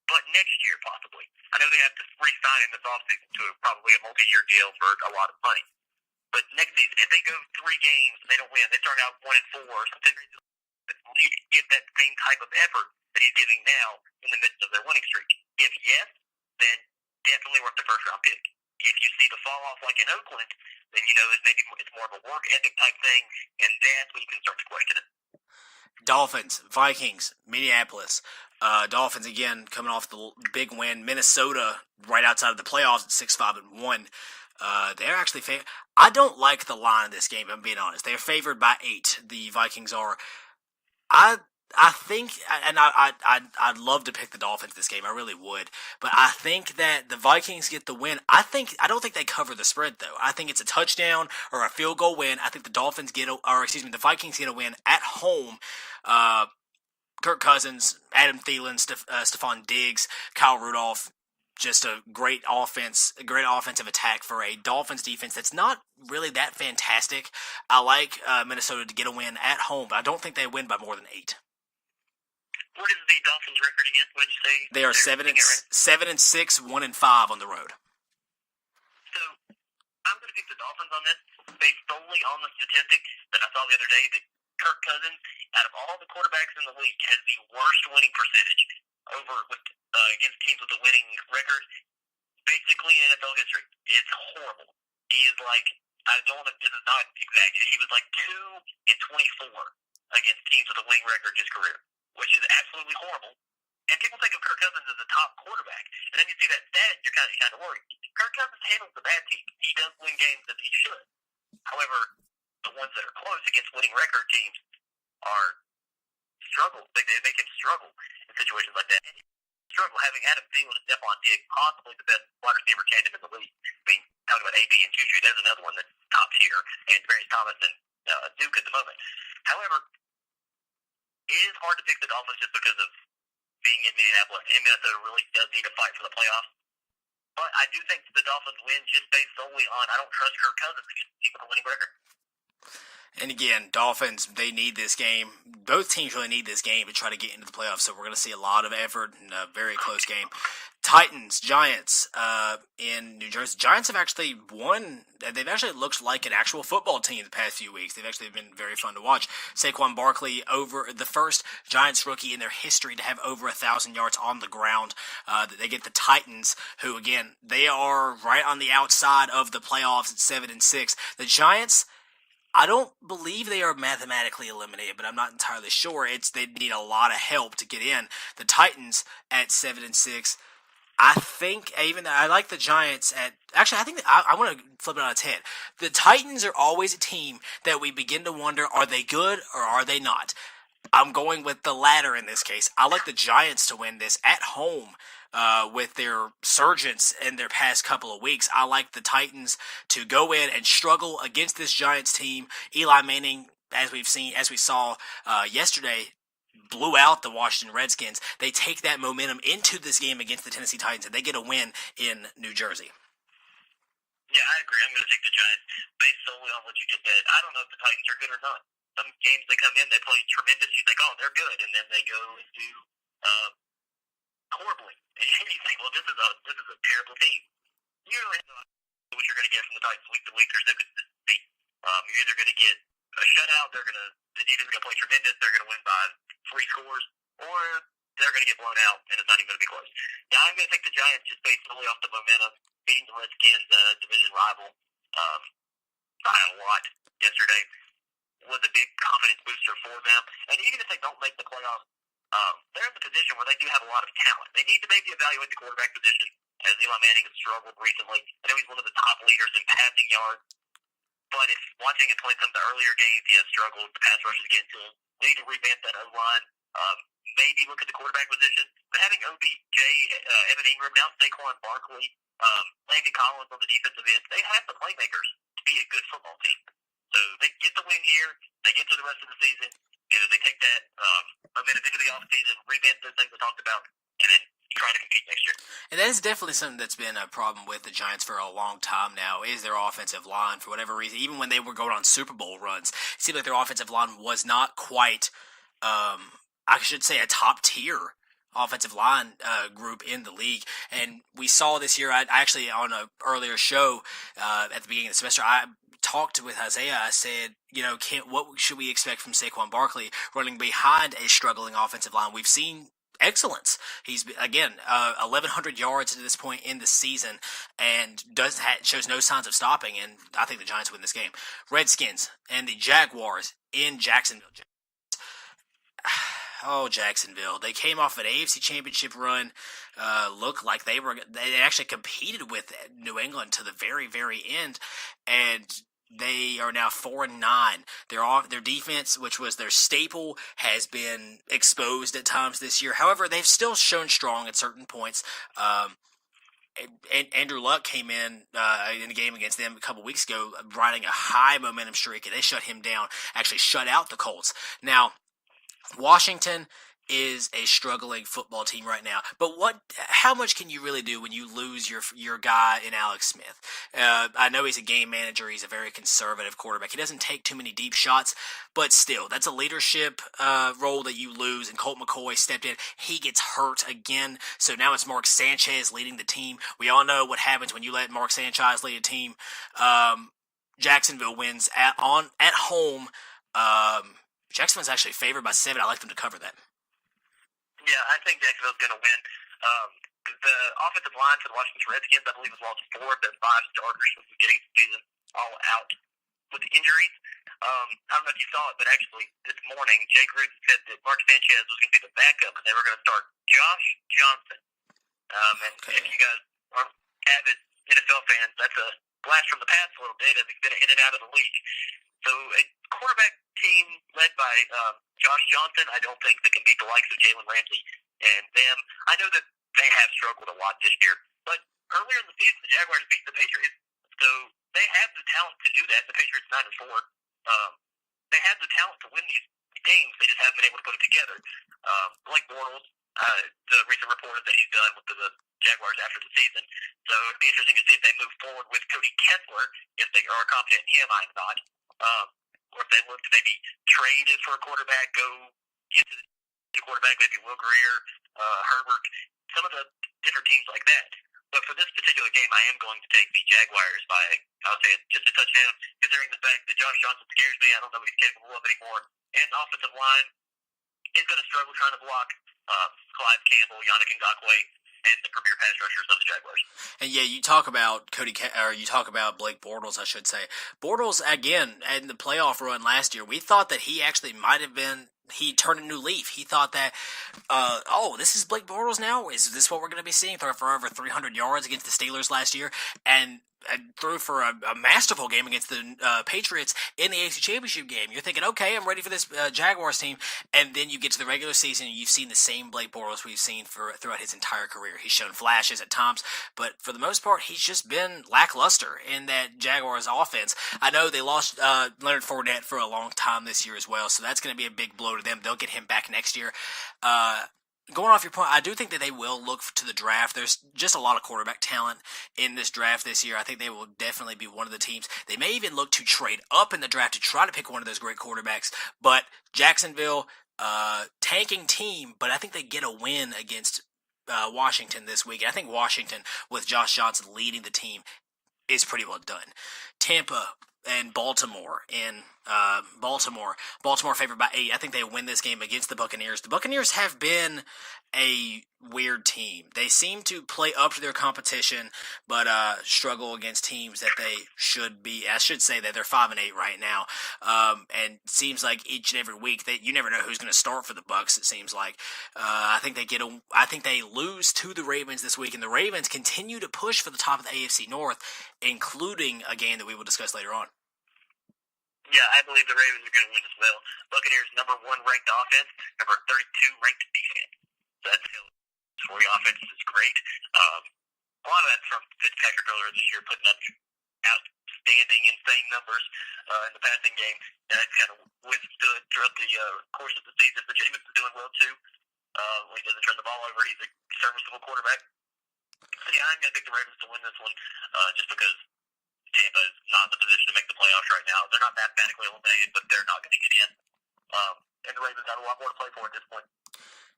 But next year, possibly. I know they have to re-sign in this offseason to probably a multi-year deal for a lot of money. But next season, if they go 3 games and they don't win, they turn out 1-4 or something. He give that same type of effort that he's giving now in the midst of their winning streak. If yes, then definitely worth the first round pick. If you see the fall off like in Oakland, then you know maybe it's more of a work ethic type thing, and that's when you can start to question it. Dolphins, Vikings, Minneapolis. Dolphins again coming off the big win. Minnesota right outside of the playoffs at 6-5-1. They're actually I don't like the line of this game, if I'm being honest. They're favored by 8. The Vikings are. I think, and I'd love to pick the Dolphins this game. I really would, but I think that the Vikings get the win. I don't think they cover the spread though. I think it's a touchdown or a field goal win. I think the the Vikings get a win at home. Kirk Cousins, Adam Thielen, Stephon Diggs, Kyle Rudolph. Just a great offensive attack for a Dolphins defense that's not really that fantastic. I like Minnesota to get a win at home, but I don't think they win by more than 8. What is the Dolphins' record again? What did you say? They are 7-6, 1-5 on the road. So I'm going to pick the Dolphins on this, based solely on the statistic that I saw the other day that Kirk Cousins, out of all the quarterbacks in the league, has the worst winning percentage against teams with a winning record, basically in NFL history. It's horrible. He is like, this is not exact. He was like 2-24 against teams with a winning record in his career, which is absolutely horrible. And people think of Kirk Cousins as a top quarterback, and then you see that stat, you're kind of worried. Kirk Cousins handles the bad team. He does win games that he should. However, the ones that are close against winning record teams are struggle. They can struggle in situations like that. And struggle having Adam Thielen and Stephon Diggs, possibly the best wide receiver tandem in the league. I mean, talking about AB and Juju, there's another one that's top tier, and Darius Thomas and Duke at the moment. However, it is hard to pick the Dolphins just because of being in Minneapolis, and Minnesota really does need to fight for the playoffs. But I do think the Dolphins win just based solely on I don't trust Kirk Cousins against a team with a winning record. And again, Dolphins, they need this game. Both teams really need this game to try to get into the playoffs, so we're going to see a lot of effort in a very close game. Titans, Giants in New Jersey. Giants have actually won. They've actually looked like an actual football team the past few weeks. They've actually been very fun to watch. Saquon Barkley, over the first Giants rookie in their history to have over 1,000 yards on the ground. They get the Titans, who again, they are right on the outside of the playoffs at 7-6. The Giants, I don't believe they are mathematically eliminated, but I'm not entirely sure. They need a lot of help to get in. The Titans at 7-6. I like the Giants at. Actually, I think I want to flip it on its head. The Titans are always a team that we begin to wonder: are they good or are they not? I'm going with the latter in this case. I like the Giants to win this at home. With their surgence in their past couple of weeks, I like the Titans to go in and struggle against this Giants team. Eli Manning, as we saw yesterday, blew out the Washington Redskins. They take that momentum into this game against the Tennessee Titans, and they get a win in New Jersey. Yeah, I agree. I'm going to take the Giants based solely on what you just said. I don't know if the Titans are good or not. Some games they come in, they play tremendous. You think, oh, they're good, and then they go and do horribly. And you think, well, this is a terrible team. You really have no idea what you're going to get from the Titans week to week. There's no consistency. You're either going to get a shutout, they're either going to play tremendous, they're going to win by 3 scores, or they're going to get blown out, and it's not even going to be close. Now, I'm going to take the Giants just based solely off the momentum, beating the Redskins, division rival, by a lot yesterday. Was a big confidence booster for them. And even if they don't make the playoffs, they're in the position where they do have a lot of talent. They need to maybe evaluate the quarterback position, as Eli Manning has struggled recently. I know he's one of the top leaders in passing yards, but if watching him play some of the earlier games, he has struggled. The pass rush is getting to him. They need to revamp that O-line. Maybe look at the quarterback position. But having OBJ, Evan Ingram, now Saquon Barkley, Landon Collins on the defensive end, they have the playmakers to be a good football team. So they get the win here, they get to the rest of the season, and then they take that momentum into the offseason, revamp those things we talked about, and then try to compete next year. And that is definitely something that's been a problem with the Giants for a long time now, is their offensive line. For whatever reason, even when they were going on Super Bowl runs, it seemed like their offensive line was not quite, I should say, a top-tier offensive line group in the league. And we saw this year, I actually, on an earlier show at the beginning of the semester, I talked with Isaiah. I said, what should we expect from Saquon Barkley running behind a struggling offensive line? We've seen excellence. He's, again, 1,100 yards to this point in the season and shows no signs of stopping, and I think the Giants win this game. Redskins and the Jaguars in Jacksonville. Oh, Jacksonville. They came off an AFC Championship run, looked like they actually competed with New England to the very, very end, and they are now 4-9. Their defense, which was their staple, has been exposed at times this year. However, they've still shown strong at certain points. And Andrew Luck came in a game against them a couple weeks ago, riding a high momentum streak, and they shut him down, actually shut out the Colts. Now, Washington is a struggling football team right now. But how much can you really do when you lose your guy in Alex Smith? I know he's a game manager. He's a very conservative quarterback. He doesn't take too many deep shots, but still, that's a leadership role that you lose, and Colt McCoy stepped in. He gets hurt again, so now it's Mark Sanchez leading the team. We all know what happens when you let Mark Sanchez lead a team. Jacksonville wins at home. Jacksonville's actually favored by 7. I like them to cover that. Yeah, I think Jacksonville's going to win. The offensive line for the Washington Redskins, I believe, has lost 4 of their 5 starters from the beginning of the season, all out with injuries. I don't know if you saw it, but actually this morning, Jay Gruden said that Mark Sanchez was going to be the backup, and they were going to start Josh Johnson. And if you guys are avid NFL fans, that's a blast from the past a little bit, as he's been in and out of the league. So a quarterback team led by Josh Johnson, I don't think that can beat the likes of Jalen Ramsey and them. I know that they have struggled a lot this year, but earlier in the season, the Jaguars beat the Patriots, so they have the talent to do that. The Patriots 9-4. They have the talent to win these games. They just haven't been able to put it together. Blake Bortles, the recent report that he's done with the Jaguars after the season. So it'd be interesting to see if they move forward with Cody Kessler, if they are confident in him. I'm not. Or if they look to maybe trade it for a quarterback, go get to the quarterback, maybe Will Greer, Herbert, some of the different teams like that. But for this particular game, I am going to take the Jaguars by, I'll say it, just a touchdown, considering the fact that Josh Johnson scares me. I don't know what he's capable of anymore. And the offensive line is going to struggle trying to block Clive Campbell, Yannick Ngakoue, and the premier pass rushers of the Jaguars. And yeah, you talk about you talk about Blake Bortles, I should say. Bortles, again, in the playoff run last year, we thought that he actually might have been, he turned a new leaf. He thought that, this is Blake Bortles now? Is this what we're going to be seeing for over 300 yards against the Steelers last year? And threw for a masterful game against the Patriots in the AFC Championship game. You're thinking, okay, I'm ready for this Jaguars team, and then you get to the regular season and you've seen the same Blake Bortles we've seen throughout his entire career. He's shown flashes at times, but for the most part, he's just been lackluster in that Jaguars offense. I know they lost Leonard Fournette for a long time this year as well, so that's going to be a big blow to them. They'll get him back next year. Going off your point, I do think that they will look to the draft. There's just a lot of quarterback talent in this draft this year. I think they will definitely be one of the teams. They may even look to trade up in the draft to try to pick one of those great quarterbacks. But Jacksonville, tanking team, but I think they get a win against Washington this week. And I think Washington, with Josh Johnson leading the team, is pretty well done. Tampa and Baltimore Baltimore favored by 8. I think they win this game against the Buccaneers. The Buccaneers have been a weird team. They seem to play up to their competition, but struggle against teams that they should be. I should say that they're 5-8 right now, and it seems like each and every week that you never know who's going to start for the Bucs. It seems like I think they lose to the Ravens this week, and the Ravens continue to push for the top of the AFC North, including a game that we will discuss later on. Yeah, I believe the Ravens are going to win as well. Buccaneers number 1 ranked offense, number 32 ranked defense. So that's for the offense is great. A lot of that's from Fitzpatrick earlier this year, putting up outstanding, insane numbers in the passing game. That's kind of withstood throughout the course of the season. But Jameis is doing well too. When he doesn't turn the ball over, he's a serviceable quarterback. So yeah, I'm going to pick the Ravens to win this one, just because Tampa is not in the position to make the playoffs right now. They're not mathematically eliminated, but they're not going to get in. And the Ravens got a lot more to play for at this point.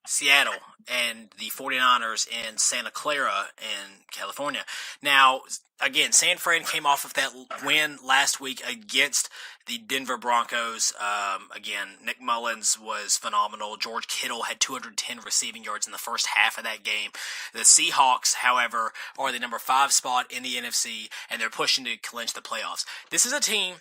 Seattle and the 49ers in Santa Clara in California. Now, again, San Fran came off of that win last week against the Denver Broncos. Again, Nick Mullins was phenomenal. George Kittle had 210 receiving yards in the first half of that game. The Seahawks, however, are the number 5 spot in the NFC, and they're pushing to clinch the playoffs. This is a team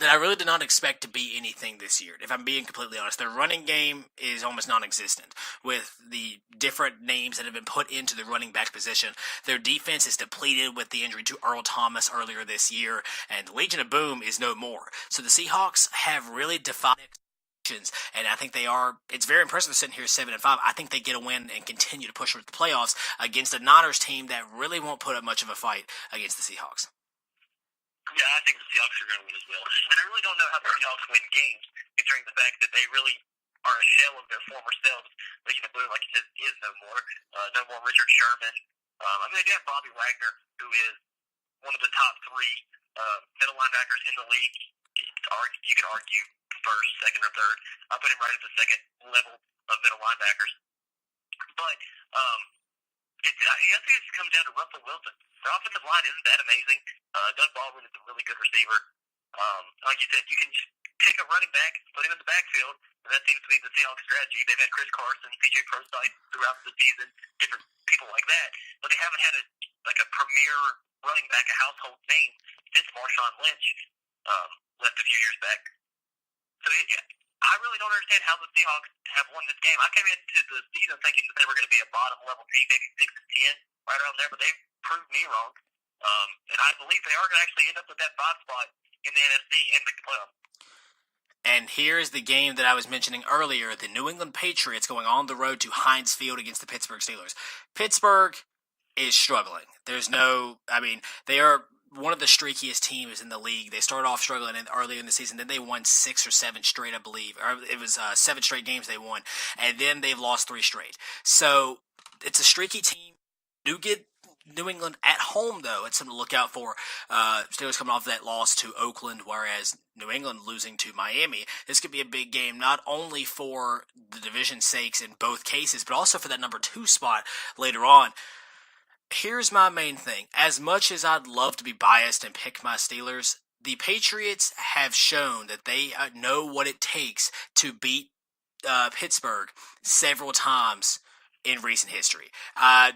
that I really did not expect to be anything this year, if I'm being completely honest. Their running game is almost non-existent with the different names that have been put into the running back position. Their defense is depleted with the injury to Earl Thomas earlier this year, and the Legion of Boom is no more. So the Seahawks have really defied expectations, and I think they are. It's very impressive sitting here 7-5. I think they get a win and continue to push for the playoffs against a Niners team that really won't put up much of a fight against the Seahawks. Yeah, I think the Seahawks are going to win as well. And I really don't know how the Seahawks win games, considering the fact that they really are a shell of their former selves. Legion of Boom, like you said, is no more. No more Richard Sherman. They do have Bobby Wagner, who is one of the top 3 middle linebackers in the league. You could argue first, second, or third. I put him right at the second level of middle linebackers. But I think it comes down to Russell Wilson. Their offensive line isn't that amazing. Doug Baldwin is a really good receiver. Like you said, you can just pick a running back, put him in the backfield, and that seems to be the Seahawks strategy. They've had Chris Carson, CJ Prosite throughout the season, different people like that, but they haven't had a premier running back, a household name since Marshawn Lynch left a few years back. So yeah, I really don't understand how the Seahawks have won this game. I came into the season thinking that they were going to be a bottom level team, maybe 6-10, right around there, but they proved me wrong. And I believe they are going to actually end up with that 5 spot in the NFC and make the playoffs. And here's the game that I was mentioning earlier, the New England Patriots going on the road to Heinz Field against the Pittsburgh Steelers. Pittsburgh is struggling. They are one of the streakiest teams in the league. They started off struggling earlier in the season. Then they won 6 or 7 straight, I believe. Or it was 7 straight games they won. And then they've lost 3 straight. So it's a streaky team. Do get New England at home, though. It's something to look out for. Steelers coming off that loss to Oakland, whereas New England losing to Miami. This could be a big game, not only for the division sakes in both cases, but also for that number 2 spot later on. Here's my main thing. As much as I'd love to be biased and pick my Steelers, the Patriots have shown that they know what it takes to beat Pittsburgh several times in recent history.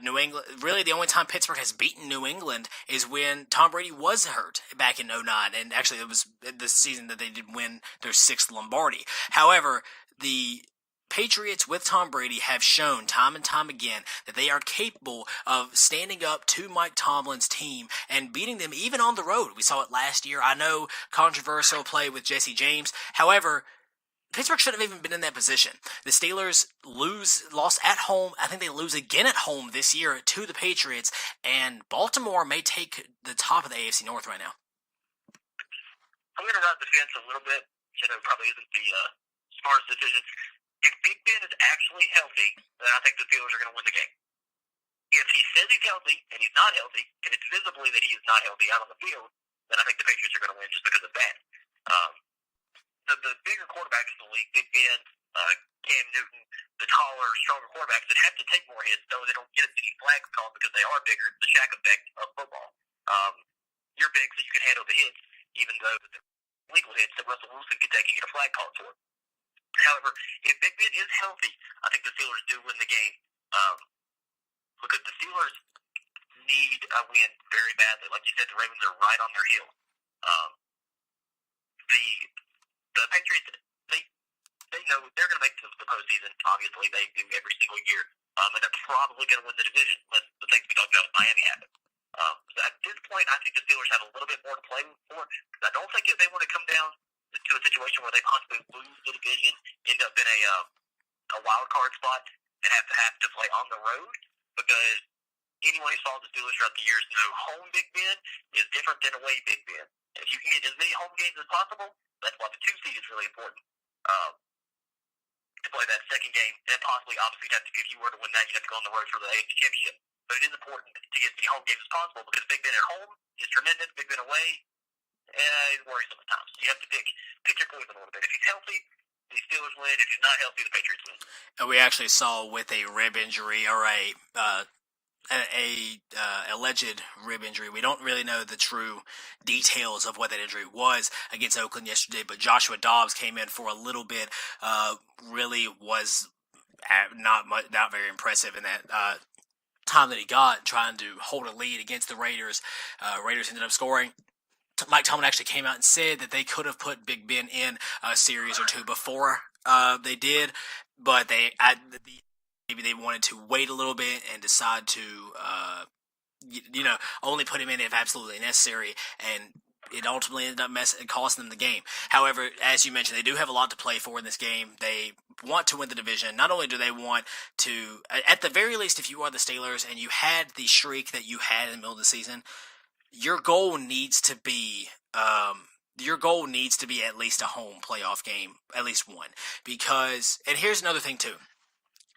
New England, really the only time Pittsburgh has beaten New England is when Tom Brady was hurt back in 2009, and actually it was the season that they did win their 6th Lombardi. However, the Patriots with Tom Brady have shown time and time again that they are capable of standing up to Mike Tomlin's team and beating them even on the road. We saw it last year. I know, controversial play with Jesse James. However, Pittsburgh shouldn't have even been in that position. The Steelers lost at home. I think they lose again at home this year to the Patriots, and Baltimore may take the top of the AFC North right now. I'm going to ride the fence a little bit. Probably isn't the smartest decision. If Big Ben is actually healthy, then I think the Steelers are going to win the game. If he says he's healthy and he's not healthy, and it's visibly that he is not healthy out on the field, then I think the Patriots are going to win just because of that. The bigger quarterbacks in the league, Big Ben, Cam Newton, the taller, stronger quarterbacks that have to take more hits, though they don't get as many flags called because they are bigger. It's the Shaq effect of football. You're big so you can handle the hits, even though the legal hits that Russell Wilson could take and get a flag called for. However, if Big Ben is healthy, I think the Steelers do win the game because the Steelers need a win very badly. Like you said, the Ravens are right on their heels. The Patriots, they know they're going to make the postseason. Obviously, they do every single year, and they're probably going to win the division unless the things we talked about with Miami happen. So at this point, I think the Steelers have a little bit more to play for. I don't think if they want to come down to a situation where they possibly lose the division, end up in a wild card spot, and have to play on the road, because anyone who's followed the Steelers throughout the years know home Big Ben is different than away Big Ben. And if you can get as many home games as possible, that's why the 2 seed is really important to play that second game. And possibly, obviously, if you were to win that, you'd have to go on the road for the AFC Championship. But it is important to get as many home games as possible because Big Ben at home is tremendous. Big Ben away is worrisome at times. You have to pick your poison a little bit. If he's healthy, the Steelers win. If he's not healthy, the Patriots win. And we actually saw with a rib injury or a alleged rib injury. We don't really know the true details of what that injury was against Oakland yesterday, but Joshua Dobbs came in for a little bit. Really was not very impressive in that time that he got trying to hold a lead against the Raiders. Raiders ended up scoring. Mike Tomlin actually came out and said that they could have put Big Ben in a series or two before they did, but maybe they wanted to wait a little bit and decide to, only put him in if absolutely necessary, and it ultimately ended up costing them the game. However, as you mentioned, they do have a lot to play for in this game. They want to win the division. Not only do they want to, at the very least, if you are the Steelers and you had the streak that you had in the middle of the season, your goal needs to be at least a home playoff game, at least one. Because, and here's another thing too.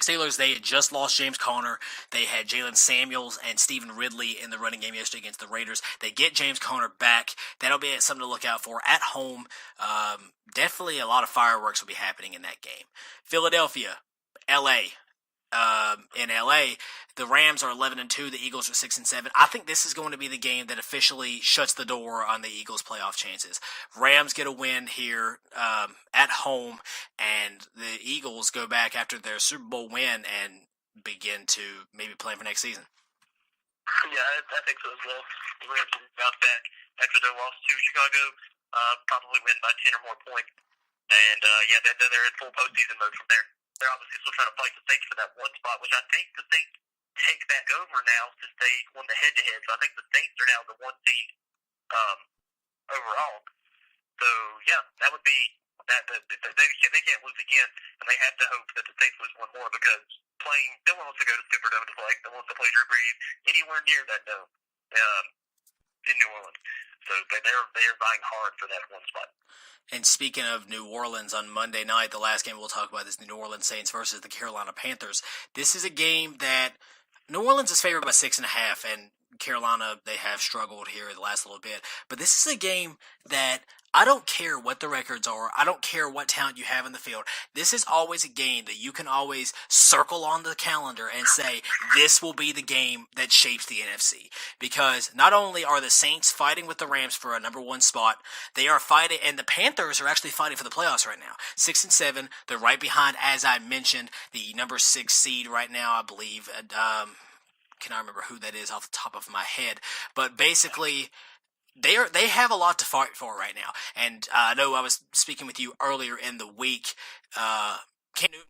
Steelers, they had just lost James Conner. They had Jalen Samuels and Stephen Ridley in the running game yesterday against the Raiders. They get James Conner back. That'll be something to look out for at home. Definitely a lot of fireworks will be happening in that game. Philadelphia, LA. In LA, the Rams are 11-2. The Eagles are 6-7. I think this is going to be the game that officially shuts the door on the Eagles' playoff chances. Rams get a win here at home, and the Eagles go back after their Super Bowl win and begin to maybe plan for next season. Yeah, I think so as well. The Rams will bounce back after their loss to Chicago, probably win by 10 or more points. And, they're in full postseason mode from there. They're obviously still trying to fight the Saints for that one spot, which I think the Saints take back over now since they won the head-to-head. So I think the Saints are now the 1 seed overall. So, yeah, that would be that. They can't lose again, and they have to hope that the Saints lose one more because no one wants to go to Superdome to play. No one wants to play Drew Brees anywhere near that dome in New Orleans. So they are vying hard for that one spot. And speaking of New Orleans, on Monday night, the last game we'll talk about is the New Orleans Saints versus the Carolina Panthers. This is a game that New Orleans is favored by 6.5, and Carolina, they have struggled here the last little bit. But this is a game that I don't care what the records are. I don't care what talent you have in the field. This is always a game that you can always circle on the calendar and say, this will be the game that shapes the NFC. Because not only are the Saints fighting with the Rams for a number 1 spot, they are fighting, and the Panthers are actually fighting for the playoffs right now. 6-7, they're right behind, as I mentioned, the number 6 seed right now, I believe. Cannot remember who that is off the top of my head. But basically, they have a lot to fight for right now. And I know I was speaking with you earlier in the week. Cam Newton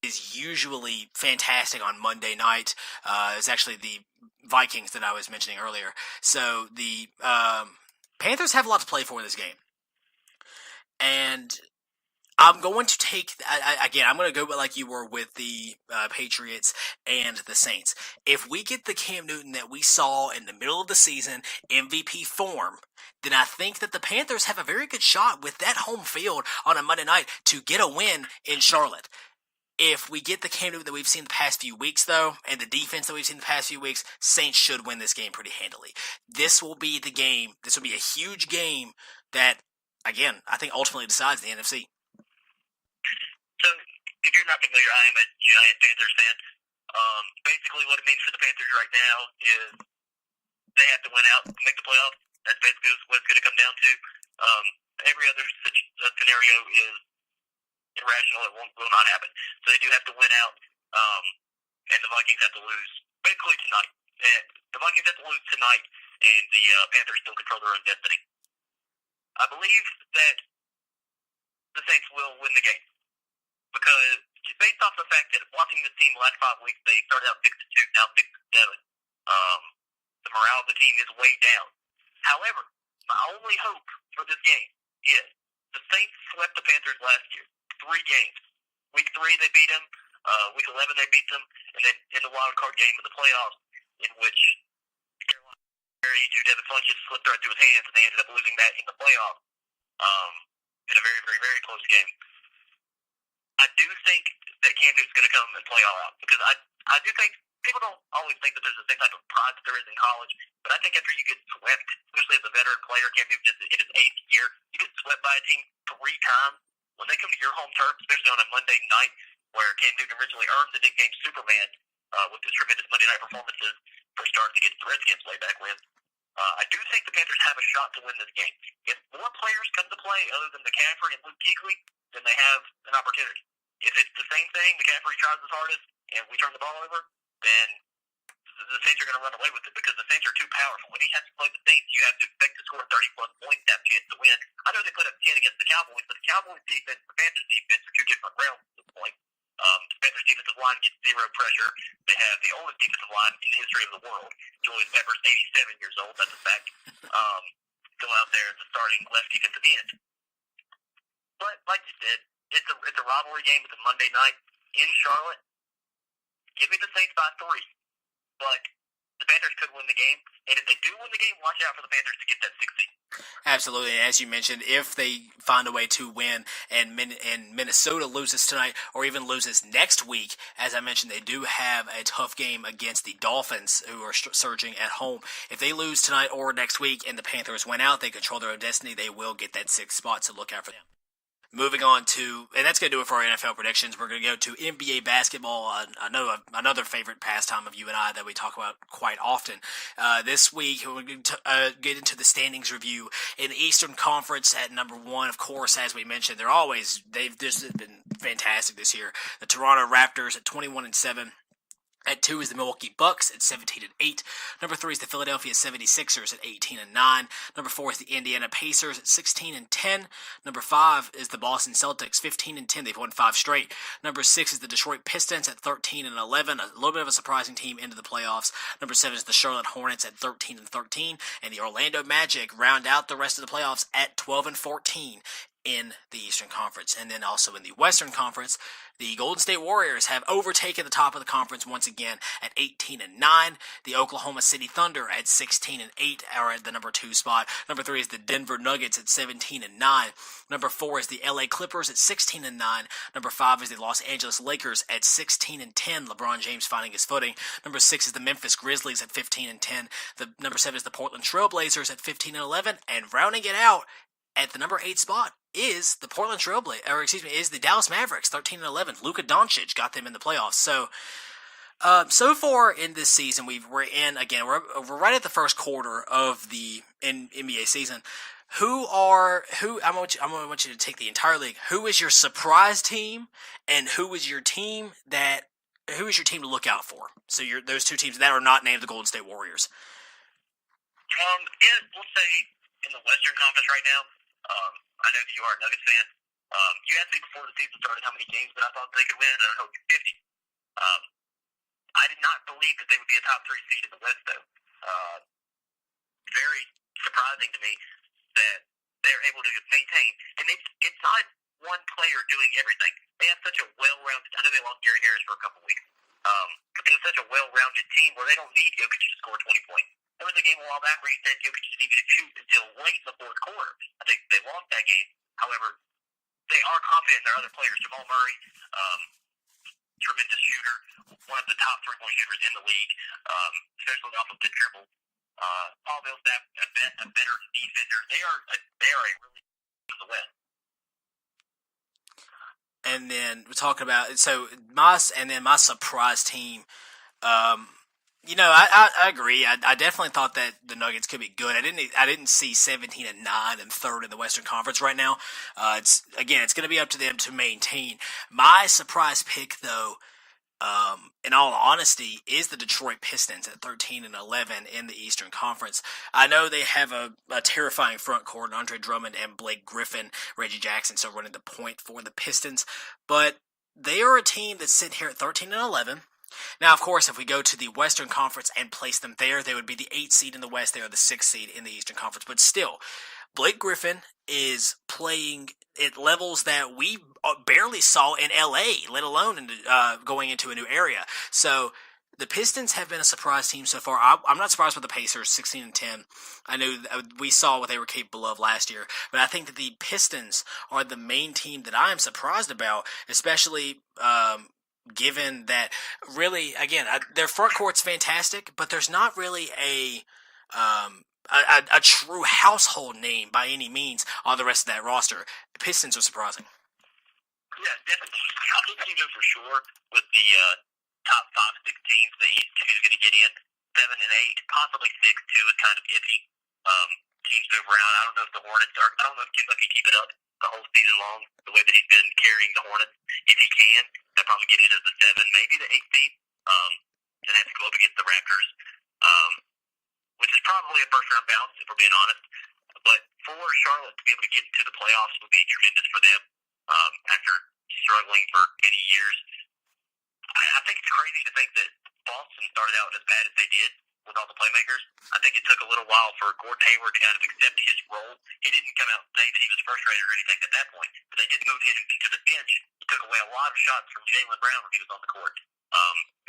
is usually fantastic on Monday night. It's actually the Vikings that I was mentioning earlier. So the Panthers have a lot to play for in this game. And I'm going to take, again, I'm going to go like you were with the Patriots and the Saints. If we get the Cam Newton that we saw in the middle of the season, MVP form, then I think that the Panthers have a very good shot with that home field on a Monday night to get a win in Charlotte. If we get the Cam Newton that we've seen the past few weeks, though, and the defense that we've seen the past few weeks, Saints should win this game pretty handily. This will be the game. This will be a huge game that, again, I think ultimately decides the NFC. So, if you're not familiar, I am a giant Panthers fan. Basically, what it means for the Panthers right now is they have to win out to make the playoffs. That's basically what it's going to come down to. Every other scenario is irrational. It will not happen. So they do have to win out, and the Vikings have to lose basically tonight. And the Vikings have to lose tonight, and the Panthers still control their own destiny. I believe that the Saints will win the game. Because based off the fact that watching this team the last 5 weeks, they started out 6-2, now 6-7. The morale of the team is way down. However, my only hope for this game is the Saints swept the Panthers last year, 3 games. Week 3 they beat them. Week 11 they beat them, and then in the wild card game of the playoffs, in which Devin Funchess slipped right through his hands, and they ended up losing that in the playoffs. In a very, very, very close game. I do think that Cam Newton's going to come and play all out because I do think people don't always think that there's the same type of pride that there is in college, but I think after you get swept, especially as a veteran player, Cam Newton is in his 8th year, you get swept by a team 3 times. When they come to your home turf, especially on a Monday night where Cam Newton originally earned the nickname Superman with his tremendous Monday night performances for starts against the Redskins way back when, I do think the Panthers have a shot to win this game. If more players come to play other than McCaffrey and Luke Kuechly, then they have an opportunity. If it's the same thing, McCaffrey tries his hardest, and we turn the ball over, then the Saints are going to run away with it because the Saints are too powerful. When he has to play the Saints, you have to expect to score 30-plus points to have a chance to win. I know they put up 10 against the Cowboys, but the Cowboys' defense and the Panthers' defense are 2 different realms at this point. The Panthers' defensive line gets 0 pressure. They have the oldest defensive line in the history of the world. Julius Peppers, 87 years old. That's a fact. Go out there as a starting left defensive end. But like you said, it's a rivalry game. It's a Monday night in Charlotte. Give me the Saints by 3. But the Panthers could win the game. And if they do win the game, watch out for the Panthers to get that 6th seed. Absolutely. As you mentioned, if they find a way to win and Minnesota loses tonight or even loses next week, as I mentioned, they do have a tough game against the Dolphins, who are surging at home. If they lose tonight or next week and the Panthers win out, they control their own destiny. They will get that 6th spot, so look out for them. Moving on to, and that's going to do it for our NFL predictions. We're going to go to NBA basketball. I know another favorite pastime of you and I that we talk about quite often. This week, we're going to get into the standings review in the Eastern Conference at number 1. Of course, as we mentioned, they've just been fantastic this year. The Toronto Raptors at 21-7. At 2 is the Milwaukee Bucks at 17-8. Number 3 is the Philadelphia 76ers at 18-9. Number 4 is the Indiana Pacers at 16-10. Number 5 is the Boston Celtics, 15-10. They've won 5 straight. Number 6 is the Detroit Pistons at 13-11. A little bit of a surprising team into the playoffs. Number 7 is the Charlotte Hornets at 13-13. And the Orlando Magic round out the rest of the playoffs at 12-14. In the Eastern Conference. And then also in the Western Conference, the Golden State Warriors have overtaken the top of the conference once again at 18-9. The Oklahoma City Thunder at 16-8 are at the number 2 spot. Number 3 is the Denver Nuggets at 17-9. Number 4 is the LA Clippers at 16-9. Number 5 is the Los Angeles Lakers at 16-10. LeBron James finding his footing. Number 6 is the Memphis Grizzlies at 15-10. The number 7 is the Portland Trailblazers at 15-11. And rounding it out at the number 8 spot is the is the Dallas Mavericks, 13-11. Luka Doncic got them in the playoffs. So far in this season, we're right at the first quarter of the NBA season. I want you to take the entire league. Who is your surprise team, and who is your team to look out for? So those 2 teams that are not named the Golden State Warriors. We'll say in the Western Conference right now. I know that you are a Nuggets fan. You asked me before the season started how many games that I thought they could win, and I told you 50. Um, I did not believe that they would be a top 3 seed in the West, though. Very surprising to me that they're able to maintain. And it's not one player doing everything. They have such a well-rounded. I know they lost Gary Harris for a couple weeks, but they have such a well-rounded team where they don't need Jokic to score 20 points. There was a game a while back where he said Jokic needed to shoot until late in the fourth quarter. I think they lost that game. However, they are confident in their other players. Jamal Murray, tremendous shooter, one of the top three-point shooters in the league, especially off of the dribble. Paul Millsap, a better defender. They are a really to the West. And then we're talking about my surprise team. I agree. I definitely thought that the Nuggets could be good. I didn't see 17-9 and third in the Western Conference right now. It's going to be up to them to maintain. My surprise pick, though, in all honesty, is the Detroit Pistons at 13-11 in the Eastern Conference. I know they have a terrifying front court, Andre Drummond and Blake Griffin, Reggie Jackson still running the point for the Pistons, but they are a team that's sitting here at 13-11. Now, of course, if we go to the Western Conference and place them there, they would be the 8th seed in the West. They are the 6th seed in the Eastern Conference. But still, Blake Griffin is playing at levels that we barely saw in LA, let alone going into a new area. So the Pistons have been a surprise team so far. I'm not surprised with the Pacers, 16-10. I know we saw what they were capable of last year, but I think that the Pistons are the main team that I am surprised about, especially given that really, again, their front court's fantastic, but there's not really a true household name by any means on the rest of that roster. The Pistons are surprising. Yeah, definitely. I think you know for sure with the top 5-6 teams, the East, who's going to get in 7 and 8, possibly 6 too, is kind of iffy. Teams move around. I don't know if the Hornets are. I don't know if Kemba can keep it up the whole season long, the way that he's been carrying the Hornets. If he can, they'll probably get in as the 7, maybe the 8 seed, and have to go up against the Raptors, which is probably a first-round bounce, if we're being honest. But for Charlotte to be able to get into the playoffs would be tremendous for them after struggling for many years. I think it's crazy to think that Boston started out as bad as they did with all the playmakers. I think it took a little while for Gordon Hayward to kind of accept his role. He didn't come out and say that he was frustrated or anything at that point, but they did move him to the bench. He took away a lot of shots from Jaylen Brown when he was on the court.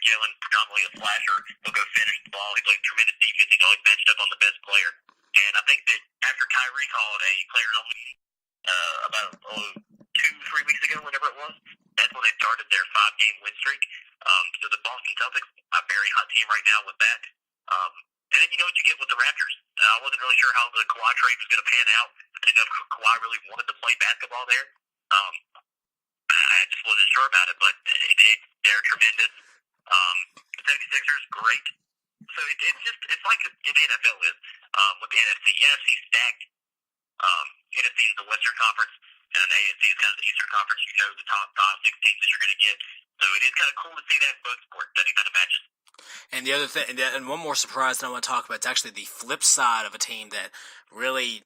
Jaylen, predominantly a slasher, he'll go finish the ball. He plays tremendous defense. He's always matched up on the best player. And I think that after Kyrie called a players-only meeting about 2-3 weeks ago, whenever it was, that's when they started their 5-game win streak. So the Boston Celtics, a very hot team right now with that. And then you know what you get with the Raptors. I wasn't really sure how the Kawhi trade was going to pan out. I didn't know if Kawhi really wanted to play basketball there. I just wasn't sure about it, but they're tremendous. The 76ers, great. So it's like the NFL is with the NFC. NFC stacked. NFC is the Western Conference, and then AFC is kind of the Eastern Conference. You know the top 5-6 teams that you're going to get. So it is kind of cool to see that in both sports, that it kind of matches. And the other thing, and one more surprise that I want to talk about, it's actually the flip side of a team that really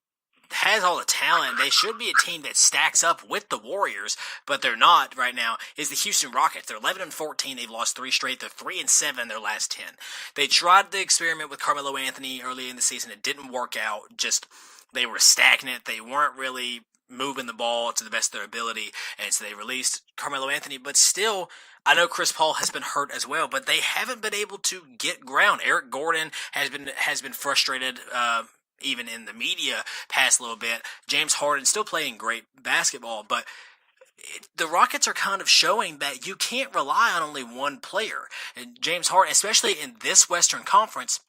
has all the talent. They should be a team that stacks up with the Warriors, but they're not right now, is the Houston Rockets. They're 11-14. They've lost 3 straight. They're 3-7 their last 10. They tried the experiment with Carmelo Anthony early in the season. It didn't work out. Just, they were stagnant. They weren't really moving the ball to the best of their ability, and so they released Carmelo Anthony, but still, I know Chris Paul has been hurt as well, but they haven't been able to get ground. Eric Gordon has been frustrated, even in the media, past a little bit. James Harden still playing great basketball, but the Rockets are kind of showing that you can't rely on only one player. And James Harden, especially in this Western Conference,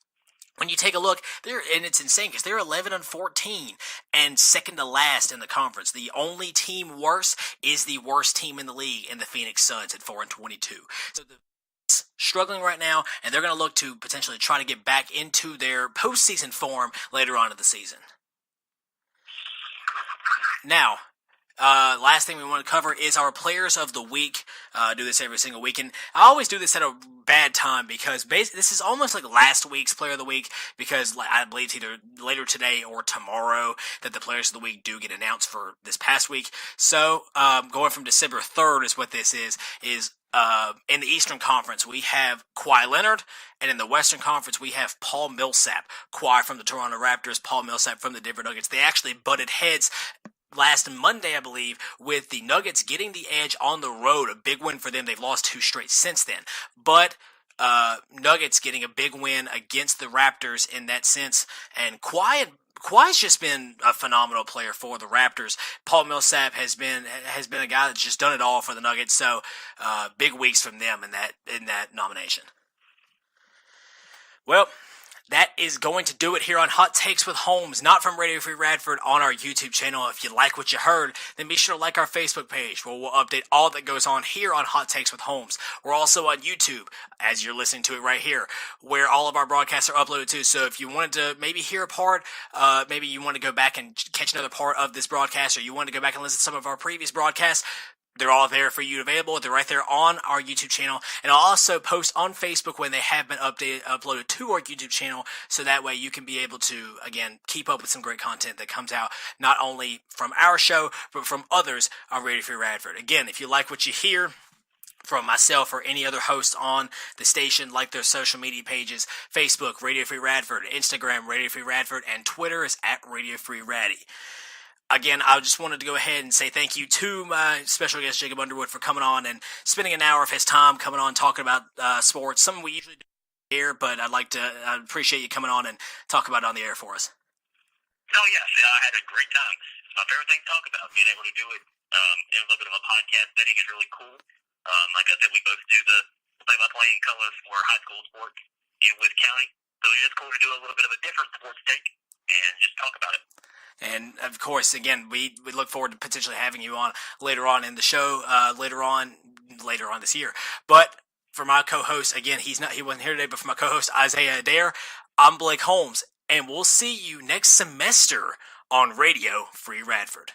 when you take a look, and it's insane because they're 11-14 and second to last in the conference. The only team worse is the worst team in the league, in the Phoenix Suns at 4-22. So the struggling right now, and they're going to look to potentially try to get back into their postseason form later on in the season. Now, last thing we want to cover is our players of the week. I do this every single week, and I always do this at bad time because this is almost like last week's Player of the Week because I believe it's either later today or tomorrow that the Players of the Week do get announced for this past week. So going from December 3rd is what this is in the Eastern Conference, we have Kawhi Leonard, and in the Western Conference, we have Paul Millsap. Kawhi from the Toronto Raptors, Paul Millsap from the Denver Nuggets. They actually butted heads last Monday, I believe, with the Nuggets getting the edge on the road. A big win for them. They've lost 2 straight since then. But Nuggets getting a big win against the Raptors in that sense. And Kawhi's just been a phenomenal player for the Raptors. Paul Millsap has been a guy that's just done it all for the Nuggets. So big weeks from them in that nomination. Well, that is going to do it here on Hot Takes with Holmes, not from Radio Free Radford, on our YouTube channel. If you like what you heard, then be sure to like our Facebook page, where we'll update all that goes on here on Hot Takes with Holmes. We're also on YouTube, as you're listening to it right here, where all of our broadcasts are uploaded to. So if you wanted to maybe hear a part, maybe you want to go back and catch another part of this broadcast, or you want to go back and listen to some of our previous broadcasts, they're all there for you available. They're right there on our YouTube channel. And I'll also post on Facebook when they have been uploaded to our YouTube channel, so that way you can be able to, again, keep up with some great content that comes out, not only from our show, but from others on Radio Free Radford. Again, if you like what you hear from myself or any other hosts on the station, like their social media pages, Facebook, Radio Free Radford, Instagram, Radio Free Radford, and Twitter is at Radio Free Raddy. Again, I just wanted to go ahead and say thank you to my special guest, Jacob Underwood, for coming on and spending an hour of his time coming on talking about sports, something we usually do on the air, but I appreciate you coming on and talk about it on the air for us. Oh, yes, I had a great time. It's my favorite thing to talk about. Being able to do it in a little bit of a podcast setting is really cool. Like I said, we both do the play-by-play in colors for high school sports in Wood County, so it is cool to do a little bit of a different sports take and just talk about it. And, of course, again, we look forward to potentially having you on later on in the show, later on this year. But for my co-host, again, he wasn't here today, but for my co-host, Isaiah Addair, I'm Blake Holmes, and we'll see you next semester on Radio Free Radford.